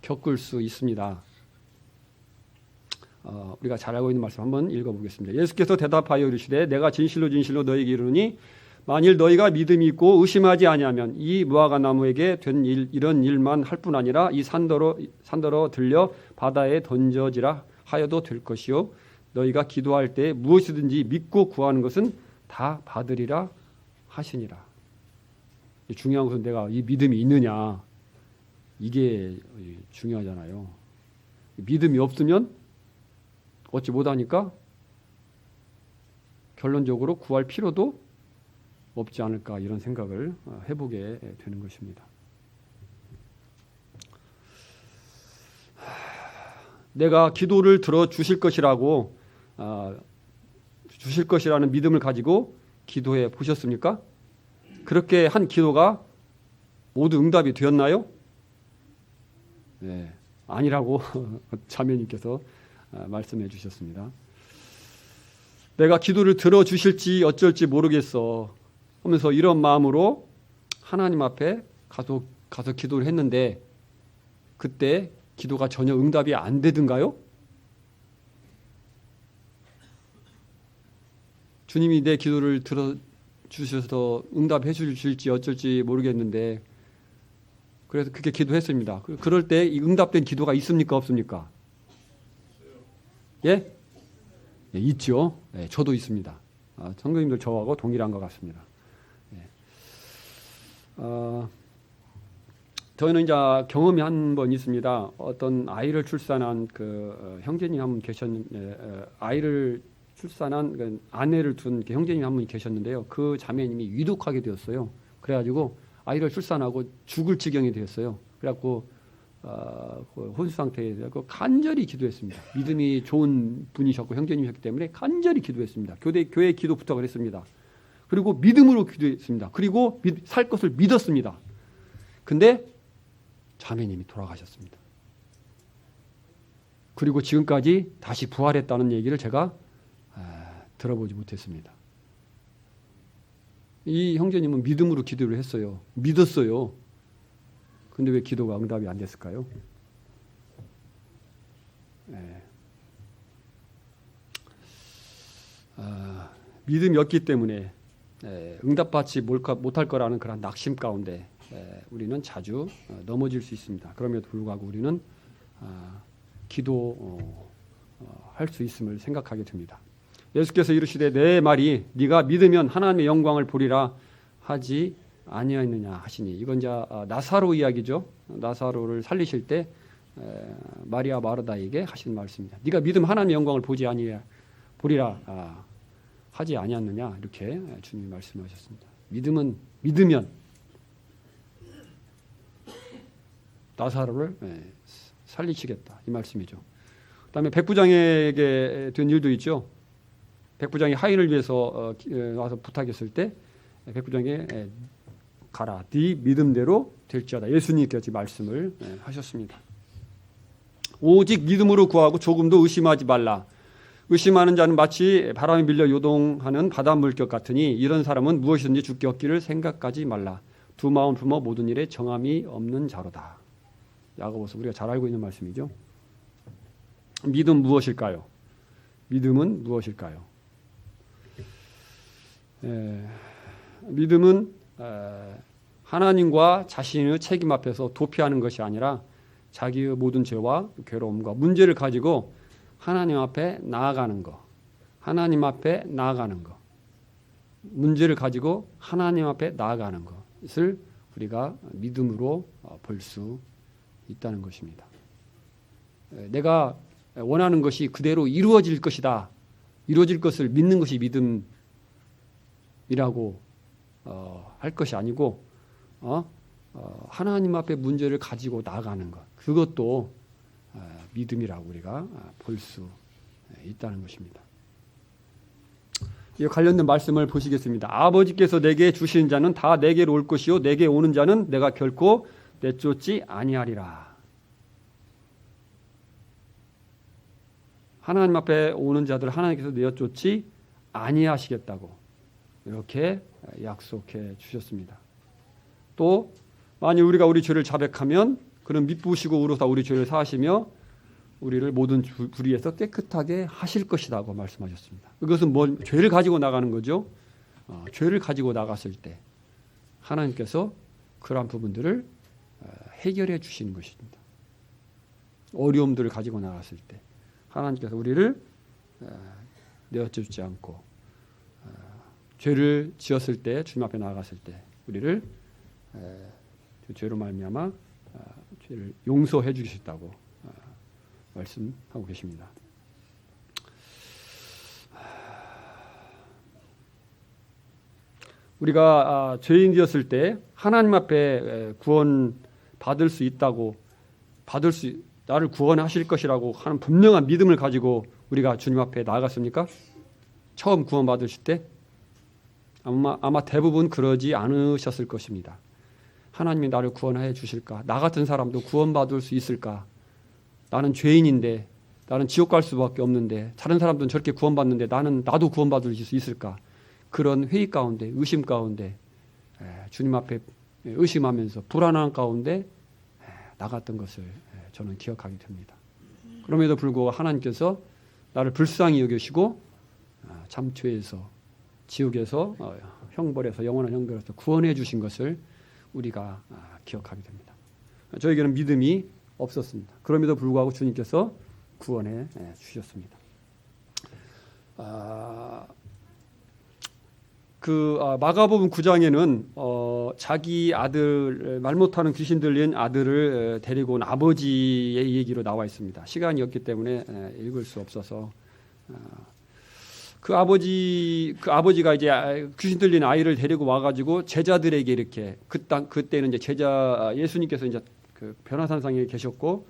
겪을 수 있습니다. 우리가 잘 알고 있는 말씀 한번 읽어보겠습니다. 예수께서 대답하여 이르시되 내가 진실로 진실로 너희에게 이르노니 만일 너희가 믿음이 있고 의심하지 아니하면 이 무화과 나무에게 된 이런 일만 할 뿐 아니라 이 산더러 들려 바다에 던져지라 하여도 될 것이요 너희가 기도할 때 무엇이든지 믿고 구하는 것은 다 받으리라 하시니라. 중요한 것은 내가 이 믿음이 있느냐, 이게 중요하잖아요. 믿음이 없으면 얻지 못하니까 결론적으로 구할 필요도 없지 않을까, 이런 생각을 해보게 되는 것입니다. 내가 기도를 들어주실 것이라고 주실 것이라는 믿음을 가지고 기도해 보셨습니까? 그렇게 한 기도가 모두 응답이 되었나요? 네, 아니라고 자매님께서 말씀해 주셨습니다. 내가 기도를 들어주실지 어쩔지 모르겠어 하면서 이런 마음으로 하나님 앞에 가서 기도를 했는데 그때 기도가 전혀 응답이 안 되던가요? 주님이 내 기도를 들어주셔서 응답해 주실지 어쩔지 모르겠는데 그래서 그렇게 기도했습니다. 그럴 때 이 응답된 기도가 있습니까? 없습니까? 예? 예, 있죠. 예, 저도 있습니다. 성도님들 저하고 동일한 것 같습니다. 예. 저희는 이제 경험이 한 번 있습니다. 어떤 아이를 출산한 형제님 한 분 계셨는데, 아이를 출산한 아내를 둔 형제님 한 분이 계셨는데요. 그 자매님이 위독하게 되었어요. 그래가지고 아이를 출산하고 죽을 지경이 되었어요. 그래갖고 혼수 상태에서 간절히 기도했습니다. 믿음이 좋은 분이셨고 형제님이셨기 때문에 간절히 기도했습니다. 교회 기도 부탁을 했습니다. 그리고 믿음으로 기도했습니다. 그리고 살 것을 믿었습니다. 근데 자매님이 돌아가셨습니다. 그리고 지금까지 다시 부활했다는 얘기를 제가 들어보지 못했습니다. 이 형제님은 믿음으로 기도를 했어요. 믿었어요. 근데 왜 기도가 응답이 안 됐을까요? 믿음이 없기 때문에 응답받지 못할 거라는 그런 낙심 가운데 우리는 자주 넘어질 수 있습니다. 그럼에도 불구하고 우리는 기도할 수 있음을 생각하게 됩니다. 예수께서 이르시되 내 말이 네가 믿으면 하나님의 영광을 보리라 하지 아니하였느냐 하시니, 이건 이제 나사로 이야기죠. 나사로를 살리실 때 마리아 마르다에게 하신 말씀입니다. 네가 믿으면 하나님의 영광을 보리라 하지 아니하느냐, 이렇게 주님이 말씀하셨습니다. 믿으면 나사로를 살리시겠다, 이 말씀이죠. 그다음에 백부장에게 된 일도 있죠. 백부장이 하인을 위해서 와서 부탁했을 때 백부장이 가라, 네 믿음대로 될지어다, 예수님께서 말씀을 하셨습니다. 오직 믿음으로 구하고 조금도 의심하지 말라. 의심하는 자는 마치 바람에 밀려 요동하는 바닷물결 같으니 이런 사람은 무엇이든지 주께 얻기를 생각하지 말라. 두 마음 품어 모든 일에 정함이 없는 자로다. 야고보서 우리가 잘 알고 있는 말씀이죠. 믿음 무엇일까요? 믿음은 무엇일까요? 믿음은 하나님과 자신의 책임 앞에서 도피하는 것이 아니라 자기의 모든 죄와 괴로움과 문제를 가지고 하나님 앞에 나아가는 것, 하나님 앞에 나아가는 것, 문제를 가지고 하나님 앞에 나아가는 것을 우리가 믿음으로 볼 수 있다는 것입니다. 내가 원하는 것이 그대로 이루어질 것이다, 이루어질 것을 믿는 것이 믿음이라고 할 것이 아니고 하나님 앞에 문제를 가지고 나아가는 것, 그것도 믿음이라고 우리가 볼 수 있다는 것입니다. 이 관련된 말씀을 보시겠습니다. 아버지께서 내게 주시는 자는 다 내게로 올 것이요 내게 오는 자는 내가 결코 내쫓지 아니하리라. 하나님 앞에 오는 자들 하나님께서 내쫓지 아니하시겠다고 이렇게 약속해 주셨습니다. 또 만일 우리가 우리 죄를 자백하면 그는 미쁘시고 의로사 우리 죄를 사하시며 우리를 모든 불의에서 깨끗하게 하실 것이라고 말씀하셨습니다. 그것은 죄를 가지고 나가는 거죠. 죄를 가지고 나갔을 때 하나님께서 그러한 부분들을 해결해 주시는 것입니다. 어려움들을 가지고 나갔을 때 하나님께서 우리를 내어주지 않고 죄를 지었을 때 주님 앞에 나아갔을 때 우리를 죄로 말미암아 죄를 용서해 주시겠다고 말씀하고 계십니다. 우리가 죄인 되었을 때 하나님 앞에 구원 받을 수 있다고 나를 구원하실 것이라고 하는 분명한 믿음을 가지고 우리가 주님 앞에 나아갔습니까? 처음 구원 받으실 때 아마 대부분 그러지 않으셨을 것입니다. 하나님이 나를 구원해 주실까? 나 같은 사람도 구원받을 수 있을까? 나는 죄인인데 나는 지옥 갈 수밖에 없는데 다른 사람들은 저렇게 구원받는데 나도 구원받을 수 있을까? 그런 회의 가운데 의심 가운데 주님 앞에 의심하면서 불안한 가운데 나갔던 것을 저는 기억하게 됩니다. 그럼에도 불구하고 하나님께서 나를 불쌍히 여기시고 잠투에서 지옥에서 형벌에서 영원한 형벌에서 구원해 주신 것을 우리가 기억하게 됩니다. 저에게는 믿음이 없었습니다. 그럼에도 불구하고 주님께서 구원해 주셨습니다. 마가복음 9장에는 자기 아들 말 못하는 귀신 들린 아들을 데리고 온 아버지의 얘기로 나와 있습니다. 시간이 없기 때문에 읽을 수 없어서 그 아버지가 이제 귀신 들린 아이를 데리고 와가지고 제자들에게 이렇게 그때는 이제 예수님께서 이제 그 변화산상에 계셨고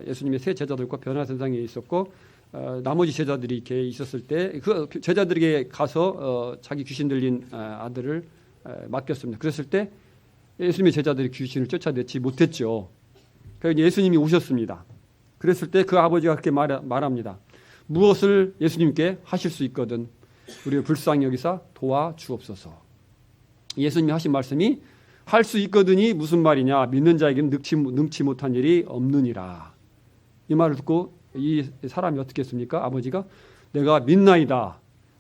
예수님의 세 제자들과 변화산상에 있었고 나머지 제자들이 이렇게 있었을 때 그 제자들에게 가서 자기 귀신 들린 아들을 맡겼습니다. 그랬을 때 예수님의 제자들이 귀신을 쫓아내지 못했죠. 그래서 예수님이 오셨습니다. 그랬을 때 그 아버지가 그렇게 말합니다. 무엇을 예수님께 하실 수 있거든 우리를 불쌍히 여기사 도와주옵소서. 예수님이 하신 말씀이 할 수 있거든이 무슨 말이냐? 믿는 자에게는 능치 못한 일이 없느니라. 이 말을 듣고 이 사람이 어떻게 했습니까? 아버지가 내가 믿나이다.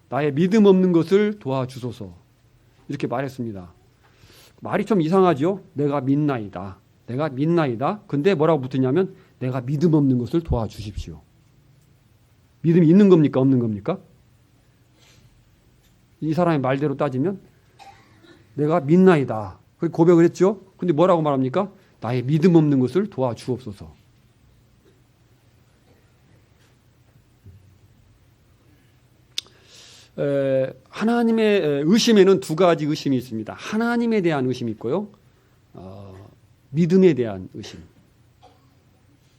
나의 믿음 없는 것을 도와주소서. 이렇게 말했습니다. 말이 좀 이상하죠? 내가 믿나이다. 내가 믿나이다. 근데 뭐라고 붙었냐면 내가 믿음 없는 것을 도와주십시오. 믿음이 있는 겁니까? 없는 겁니까? 이 사람의 말대로 따지면 내가 믿나이다. 그렇게 고백을 했죠. 근데 뭐라고 말합니까? 나의 믿음 없는 것을 도와주옵소서. 하나님의 의심에는 두 가지 의심이 있습니다. 하나님에 대한 의심이 있고요. 믿음에 대한 의심.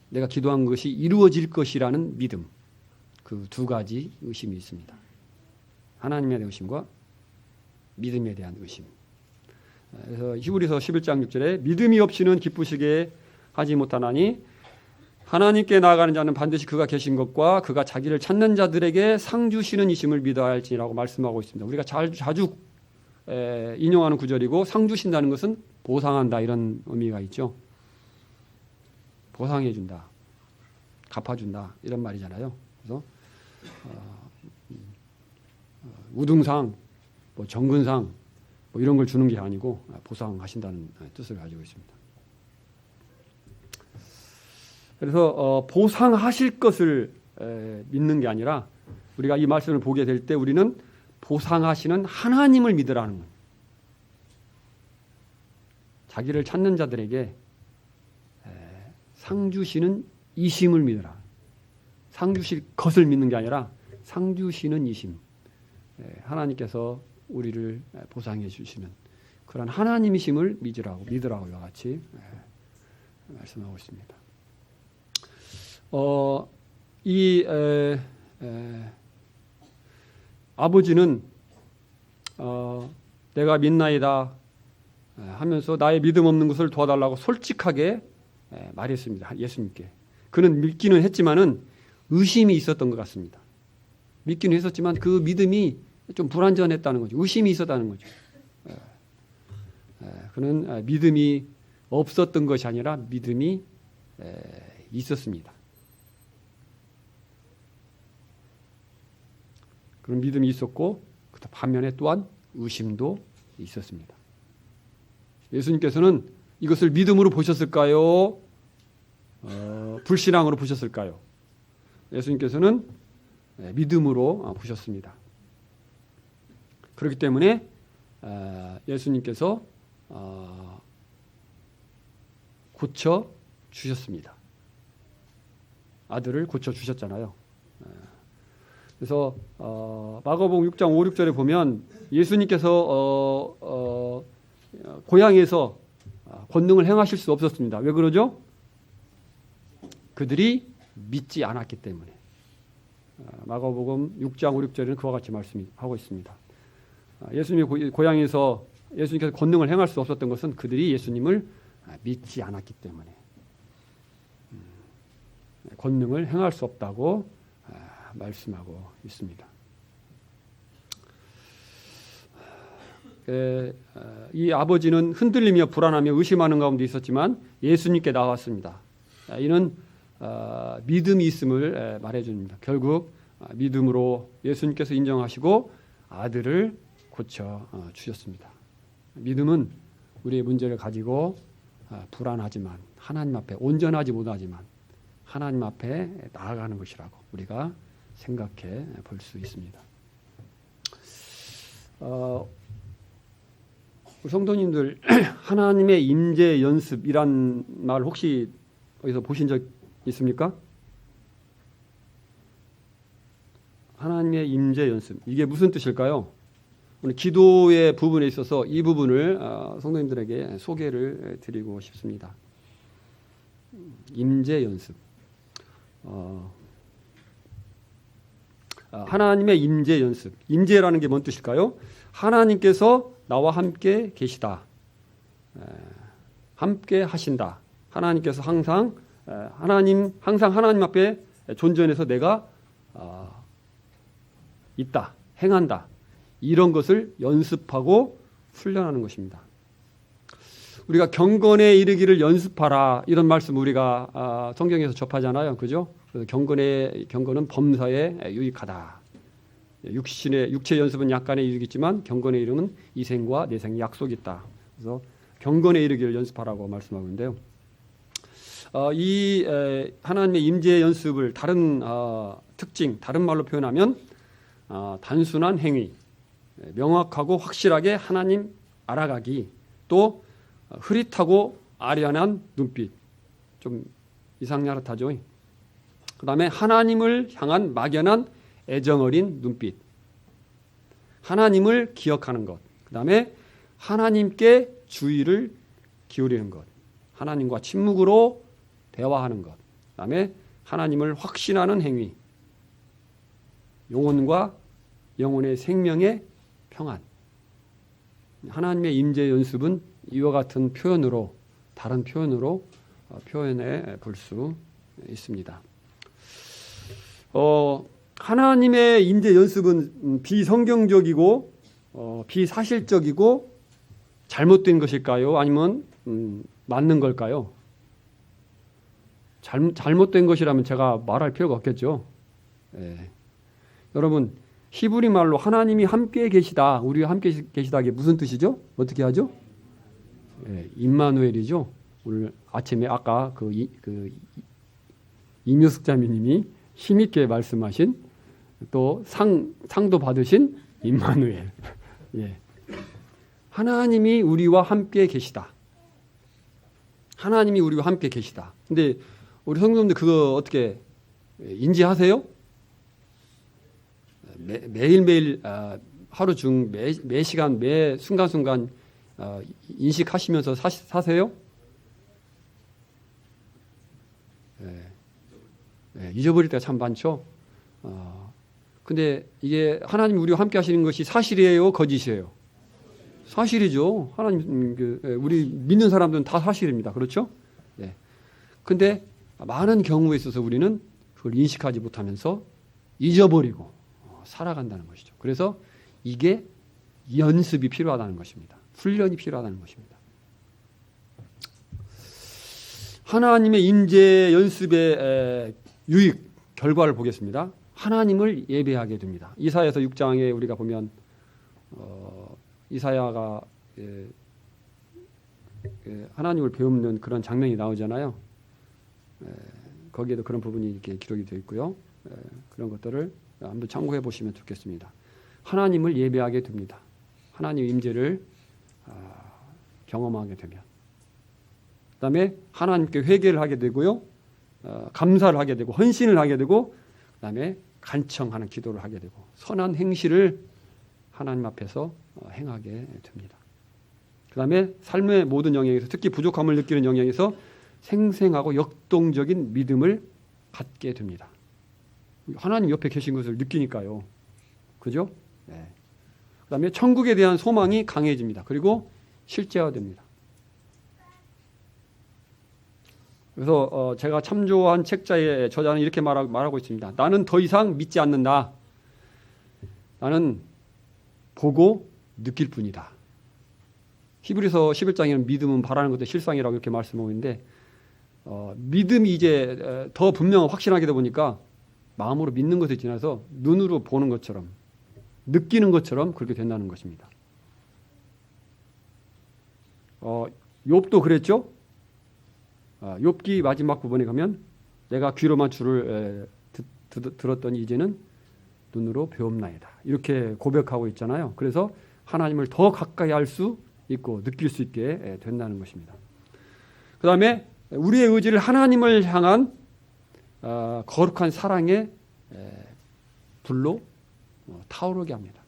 내가 기도한 것이 이루어질 것이라는 믿음. 그 두 가지 의심이 있습니다. 하나님에 대한 의심과 믿음에 대한 의심. 그래서 히브리서 11장 6절에 믿음이 없이는 기쁘시게 하지 못하나니 하나님께 나아가는 자는 반드시 그가 계신 것과 그가 자기를 찾는 자들에게 상 주시는 이심을 믿어야 할지라고 말씀하고 있습니다. 우리가 자주 인용하는 구절이고 상 주신다는 것은 보상한다 이런 의미가 있죠. 보상해 준다. 갚아준다 이런 말이잖아요. 그래서 우등상, 정근상 이런 걸 주는 게 아니고 보상하신다는 뜻을 가지고 있습니다. 그래서 보상하실 것을 믿는 게 아니라 우리가 이 말씀을 보게 될 때 우리는 보상하시는 하나님을 믿으라는 거예요. 자기를 찾는 자들에게 상 주시는 이심을 믿으라. 상 주실 것을 믿는 게 아니라 상 주시는 이심. 하나님께서 우리를 보상해 주시는 그런 하나님이심을 믿으라고 이와 같이 말씀하고 있습니다. 이 아버지는 내가 믿나이다 하면서 나의 믿음 없는 것을 도와달라고 솔직하게 말했습니다. 예수님께. 그는 믿기는 했지만은 의심이 있었던 것 같습니다. 믿기는 했었지만 그 믿음이 좀 불완전했다는 거죠. 의심이 있었다는 거죠. 그는 믿음이 없었던 것이 아니라 믿음이 있었습니다. 그런 믿음이 있었고 반면에 또한 의심도 있었습니다. 예수님께서는 이것을 믿음으로 보셨을까요? 불신앙으로 보셨을까요? 예수님께서는 믿음으로 보셨습니다. 그렇기 때문에 예수님께서 고쳐 주셨습니다. 아들을 고쳐 주셨잖아요. 그래서 마가복음 6장 5, 6절에 보면 예수님께서 고향에서 권능을 행하실 수 없었습니다. 왜 그러죠? 그들이 믿지 않았기 때문에. 마가복음 6장 5, 6절에는 그와 같이 말씀하고 있습니다. 예수님의 고향에서 예수님께서 권능을 행할 수 없었던 것은 그들이 예수님을 믿지 않았기 때문에 권능을 행할 수 없다고 말씀하고 있습니다. 이 아버지는 흔들리며 불안하며 의심하는 가운데 있었지만 예수님께 나왔습니다. 이는 믿음이 있음을 말해줍니다. 결국 믿음으로 예수님께서 인정하시고 아들을 고쳐 주셨습니다. 믿음은 우리의 문제를 가지고 불안하지만 하나님 앞에 온전하지 못하지만 하나님 앞에 나아가는 것이라고 우리가 생각해 볼 수 있습니다. 성도님들 하나님의 임재 연습이란 말 혹시 어디서 보신 적 있습니까? 하나님의 임재 연습 이게 무슨 뜻일까요? 오늘 기도의 부분에 있어서 이 부분을 성도님들에게 소개를 드리고 싶습니다. 임재 연습. 하나님의 임재 연습. 임재라는 게 뭔 뜻일까요? 하나님께서 나와 함께 계시다. 함께 하신다. 하나님께서 항상 하나님 앞에 존전해서 내가 있다. 행한다. 이런 것을 연습하고 훈련하는 것입니다. 우리가 경건에 이르기를 연습하라 이런 말씀 우리가 성경에서 접하잖아요. 그죠? 그래서 경건은 범사에 유익하다. 육체 연습은 약간의 이득이 있지만 경건에 이르면 이생과 내생의 약속이 있다. 그래서 경건에 이르기를 연습하라고 말씀하고 있는데요. 이 하나님의 임재 연습을 다른 특징, 다른 말로 표현하면 단순한 행위, 명확하고 확실하게 하나님 알아가기, 또 흐릿하고 아련한 눈빛, 좀 이상야릇하죠. 그 다음에 하나님을 향한 막연한 애정어린 눈빛, 하나님을 기억하는 것, 그 다음에 하나님께 주의를 기울이는 것, 하나님과 침묵으로 대화하는 것, 그 다음에 하나님을 확신하는 행위, 영혼과 영혼의 생명의 평안. 하나님의 임재 연습은 이와 같은 표현으로, 다른 표현으로 표현해 볼 수 있습니다. 하나님의 임재 연습은 비성경적이고 비사실적이고 잘못된 것일까요? 아니면 맞는 걸까요? 잘못된 것이라면 제가 말할 필요가 없겠죠. 여러분 히브리 말로 하나님이 함께 계시다, 우리와 함께 계시다 이게 무슨 뜻이죠? 어떻게 하죠? 임마누엘이죠. 오늘 아침에 아까 이묘숙 자매님이 힘있게 말씀하신 또 상도 받으신 임마누엘. 하나님이 우리와 함께 계시다. 하나님이 우리와 함께 계시다. 근데 우리 성도님들 그거 어떻게 인지하세요? 매일매일 하루 중 매 시간 매 순간순간 인식하시면서 사세요? 잊어버릴 때가 참 많죠. 근데 이게 하나님 우리와 함께 하시는 것이 사실이에요, 거짓이에요? 사실이죠. 하나님, 우리 믿는 사람들은 다 사실입니다. 그렇죠? 네. 근데 많은 경우에 있어서 우리는 그걸 인식하지 못하면서 잊어버리고 살아간다는 것이죠. 그래서 이게 연습이 필요하다는 것입니다. 훈련이 필요하다는 것입니다. 하나님의 임재 연습의 유익, 결과를 보겠습니다. 하나님을 예배하게 됩니다. 이사야서 6장에 우리가 보면 이사야가 하나님을 배우는 그런 장면이 나오잖아요. 거기에도 그런 부분이 이렇게 기록이 되어 있고요. 그런 것들을 한번 참고해 보시면 좋겠습니다. 하나님을 예배하게 됩니다. 하나님의 임재를 경험하게 되면, 그다음에 하나님께 회개를 하게 되고요, 감사를 하게 되고 헌신을 하게 되고, 그다음에 간청하는 기도를 하게 되고 선한 행실을 하나님 앞에서 행하게 됩니다. 그다음에 삶의 모든 영역에서, 특히 부족함을 느끼는 영역에서 생생하고 역동적인 믿음을 갖게 됩니다. 하나님 옆에 계신 것을 느끼니까요. 그죠? 네. 그다음에 천국에 대한 소망이 강해집니다. 그리고 실제화됩니다. 그래서 제가 참조한 책자의 저자는 이렇게 말하고 있습니다. 나는 더 이상 믿지 않는다. 나는 보고 느낄 뿐이다. 히브리서 11장에는 믿음은 바라는 것도 실상이라고 이렇게 말씀하고 있는데, 믿음이 이제 더 분명하고 확신하게 되다 보니까 마음으로 믿는 것에 지나서 눈으로 보는 것처럼, 느끼는 것처럼 그렇게 된다는 것입니다. 욥도 그랬죠? 욥기 마지막 부분에 가면 내가 귀로만 주를 들었더니 이제는 눈으로 배움나이다. 이렇게 고백하고 있잖아요. 그래서 하나님을 더 가까이 할 수 있고 느낄 수 있게 된다는 것입니다. 그 다음에 우리의 의지를 하나님을 향한 거룩한 사랑의 불로 타오르게 합니다.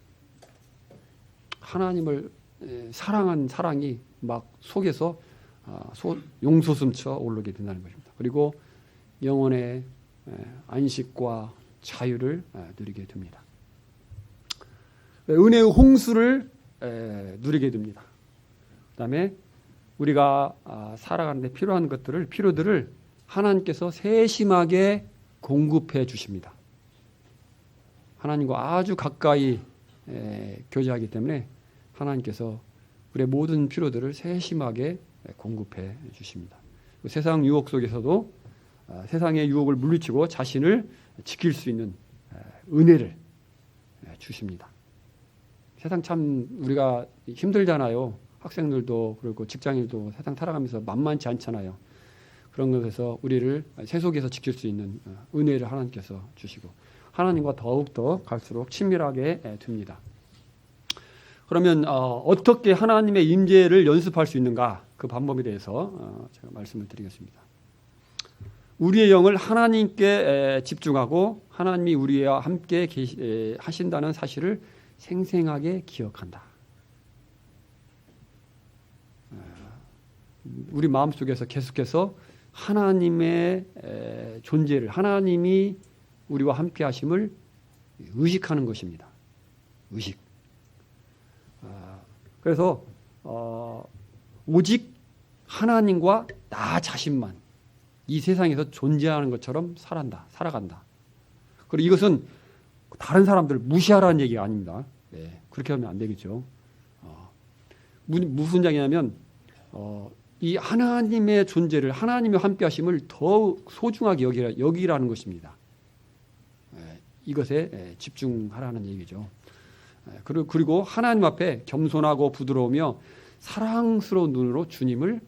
하나님을 사랑한 사랑이 막 속에서 용솟음쳐 오르게 된다는 것입니다. 그리고 영혼의 안식과 자유를 누리게 됩니다. 은혜의 홍수를 누리게 됩니다. 그 다음에 우리가 살아가는 데 필요한 필요들을 하나님께서 세심하게 공급해 주십니다. 하나님과 아주 가까이 교제하기 때문에 하나님께서 우리의 모든 필요들을 세심하게 공급해 주십니다. 세상 유혹 속에서도 세상의 유혹을 물리치고 자신을 지킬 수 있는 은혜를 주십니다. 세상 참 우리가 힘들잖아요. 학생들도 그렇고 직장인도 세상 살아가면서 만만치 않잖아요. 그런 것에서 우리를 세속에서 지킬 수 있는 은혜를 하나님께서 주시고 하나님과 더욱더 갈수록 친밀하게 됩니다. 그러면 어떻게 하나님의 임재를 연습할 수 있는가, 그 방법에 대해서 제가 말씀을 드리겠습니다. 우리의 영을 하나님께 집중하고 하나님이 우리와 함께 하신다는 사실을 생생하게 기억한다. 우리 마음속에서 계속해서 하나님의 존재를, 하나님이 우리와 함께 하심을 의식하는 것입니다. 의식. 그래서 오직 하나님과 나 자신만 이 세상에서 존재하는 것처럼 살아간다. 그리고 이것은 다른 사람들을 무시하라는 얘기가 아닙니다. 네, 그렇게 하면 안 되겠죠. 무슨 장이냐면 이 하나님의 존재를, 하나님의 함께 하심을 더 소중하게 여기라는 것입니다. 이것에 집중하라는 얘기죠. 그리고 하나님 앞에 겸손하고 부드러우며 사랑스러운 눈으로 주님을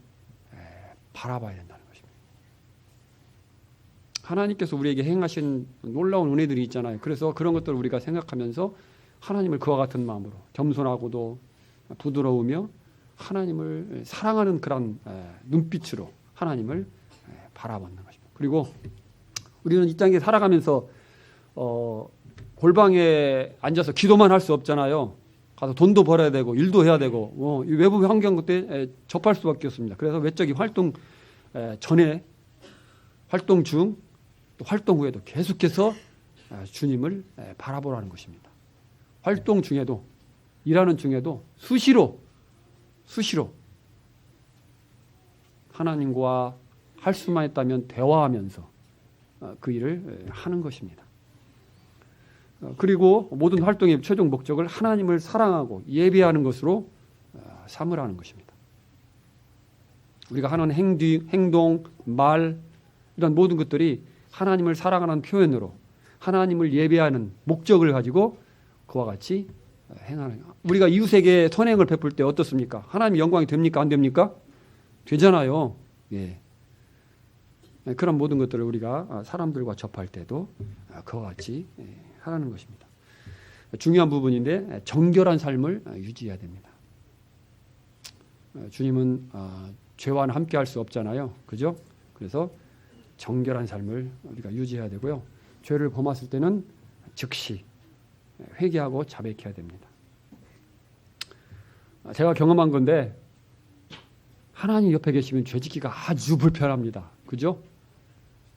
바라봐야 된다는 것입니다. 하나님께서 우리에게 행하신 놀라운 은혜들이 있잖아요. 그래서 그런 것들을 우리가 생각하면서 하나님을 그와 같은 마음으로 겸손하고도 부드러우며 하나님을 사랑하는 그런 눈빛으로 하나님을 바라보는 것입니다. 그리고 우리는 이 땅에 살아가면서 골방에 앉아서 기도만 할 수 없잖아요. 가서 돈도 벌어야 되고 일도 해야 되고 외부 환경 그때 접할 수밖에 없습니다. 그래서 외적인 활동 전에, 활동 중, 또 활동 후에도 계속해서 주님을 바라보라는 것입니다. 활동 중에도, 일하는 중에도 수시로 하나님과 할 수만 있다면 대화하면서 그 일을 하는 것입니다. 그리고 모든 활동의 최종 목적을 하나님을 사랑하고 예배하는 것으로 삼으라는 것입니다. 우리가 하는 행동, 말 이런 모든 것들이 하나님을 사랑하는 표현으로 하나님을 예배하는 목적을 가지고 그와 같이 행하는, 우리가 이웃에게 선행을 베풀 때 어떻습니까? 하나님의 영광이 됩니까? 안 됩니까? 되잖아요. 예. 그런 모든 것들을 우리가 사람들과 접할 때도 그와 같이 하라는 것입니다. 중요한 부분인데 정결한 삶을 유지해야 됩니다. 주님은 죄와는 함께 할 수 없잖아요. 그죠? 그래서 정결한 삶을 우리가 유지해야 되고요. 죄를 범했을 때는 즉시 회개하고 자백해야 됩니다. 제가 경험한 건데 하나님 옆에 계시면 죄 짓기가 아주 불편합니다. 그죠?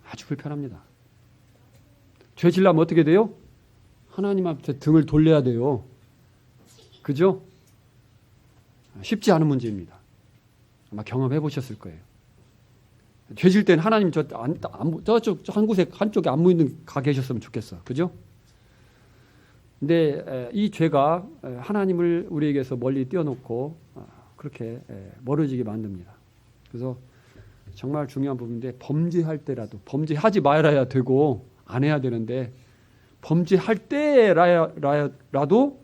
아주 불편합니다. 죄 지려면 어떻게 돼요? 하나님 앞에 등을 돌려야 돼요. 그죠? 쉽지 않은 문제입니다. 아마 경험해 보셨을 거예요. 죄 질 때는 하나님 저쪽 한쪽에 안무 있는 가 계셨으면 좋겠어. 그죠? 근데 이 죄가 하나님을 우리에게서 멀리 띄워놓고 그렇게 멀어지게 만듭니다. 그래서 정말 중요한 부분인데 범죄할 때라도, 범죄하지 말아야 되고 안 해야 되는데 범죄할 때라도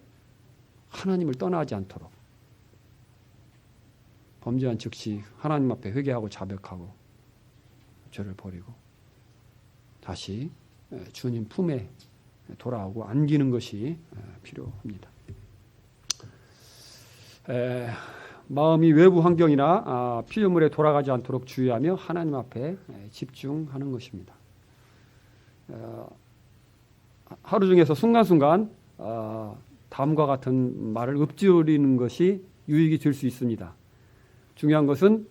하나님을 떠나지 않도록 범죄한 즉시 하나님 앞에 회개하고 자백하고 죄를 버리고 다시 주님 품에 돌아오고 안기는 것이 필요합니다. 마음이 외부 환경이나 피조물에 돌아가지 않도록 주의하며 하나님 앞에 집중하는 것입니다. 하루 중에서 순간순간 다음과 같은 말을 읊조리는 것이 유익이 될 수 있습니다. 중요한 것은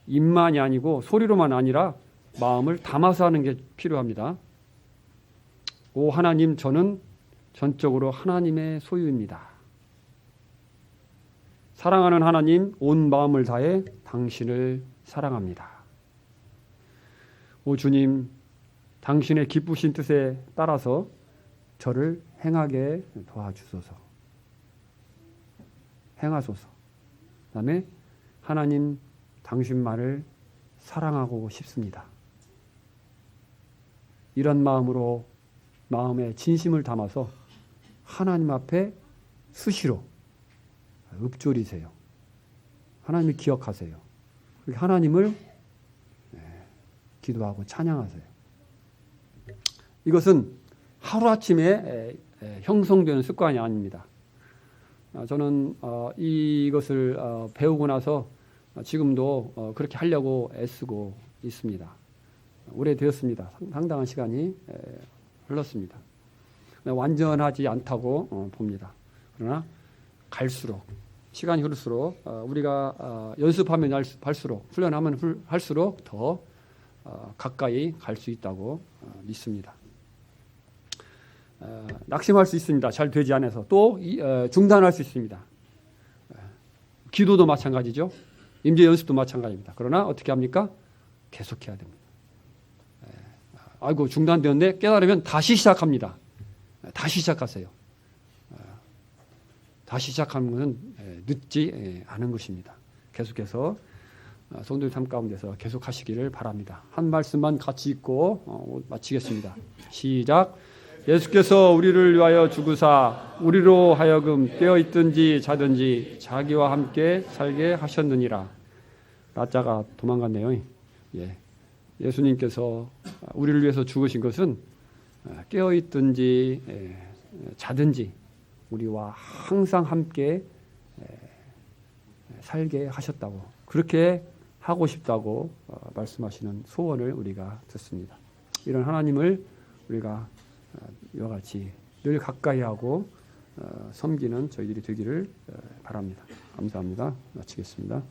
입만이 아니고 소리로만 아니라 마음을 담아서 하는 게 필요합니다. 오 하나님, 저는 전적으로 하나님의 소유입니다. 사랑하는 하나님, 온 마음을 다해 당신을 사랑합니다. 오 주님, 당신의 기쁘신 뜻에 따라서 저를 행하게 도와주소서. 행하소서. 그 다음에 하나님, 당신만을 사랑하고 싶습니다. 이런 마음으로 마음에 진심을 담아서 하나님 앞에 수시로 읊조리세요. 하나님을 기억하세요. 하나님을 기도하고 찬양하세요. 이것은 하루아침에 형성되는 습관이 아닙니다. 저는 이것을 배우고 나서 지금도 그렇게 하려고 애쓰고 있습니다. 오래되었습니다. 상당한 시간이 흘렀습니다. 완전하지 않다고 봅니다. 그러나 갈수록, 시간이 흐를수록 우리가 연습하면 할수록, 훈련하면 할수록 더 가까이 갈 수 있다고 믿습니다. 낙심할 수 있습니다. 잘 되지 않아서. 또 중단할 수 있습니다. 기도도 마찬가지죠. 임재 연습도 마찬가지입니다. 그러나 어떻게 합니까? 계속해야 됩니다. 아이고 중단되었네. 깨달으면 다시 시작합니다. 다시 시작하세요. 다시 시작하는 것은 늦지 않은 것입니다. 계속해서 성도의 삶 가운데서 계속하시기를 바랍니다. 한 말씀만 같이 읽고 마치겠습니다. 시작. 예수께서 우리를 위하여 죽으사 우리로 하여금 깨어있든지 자든지 자기와 함께 살게 하셨느니라. 라자가 도망갔네요. 예. 예수님께서 우리를 위해서 죽으신 것은 깨어있든지 자든지 우리와 항상 함께 살게 하셨다고, 그렇게 하고 싶다고 말씀하시는 소원을 우리가 듣습니다. 이런 하나님을 우리가 이와 같이 늘 가까이 하고 섬기는 저희들이 되기를 바랍니다. 감사합니다. 마치겠습니다.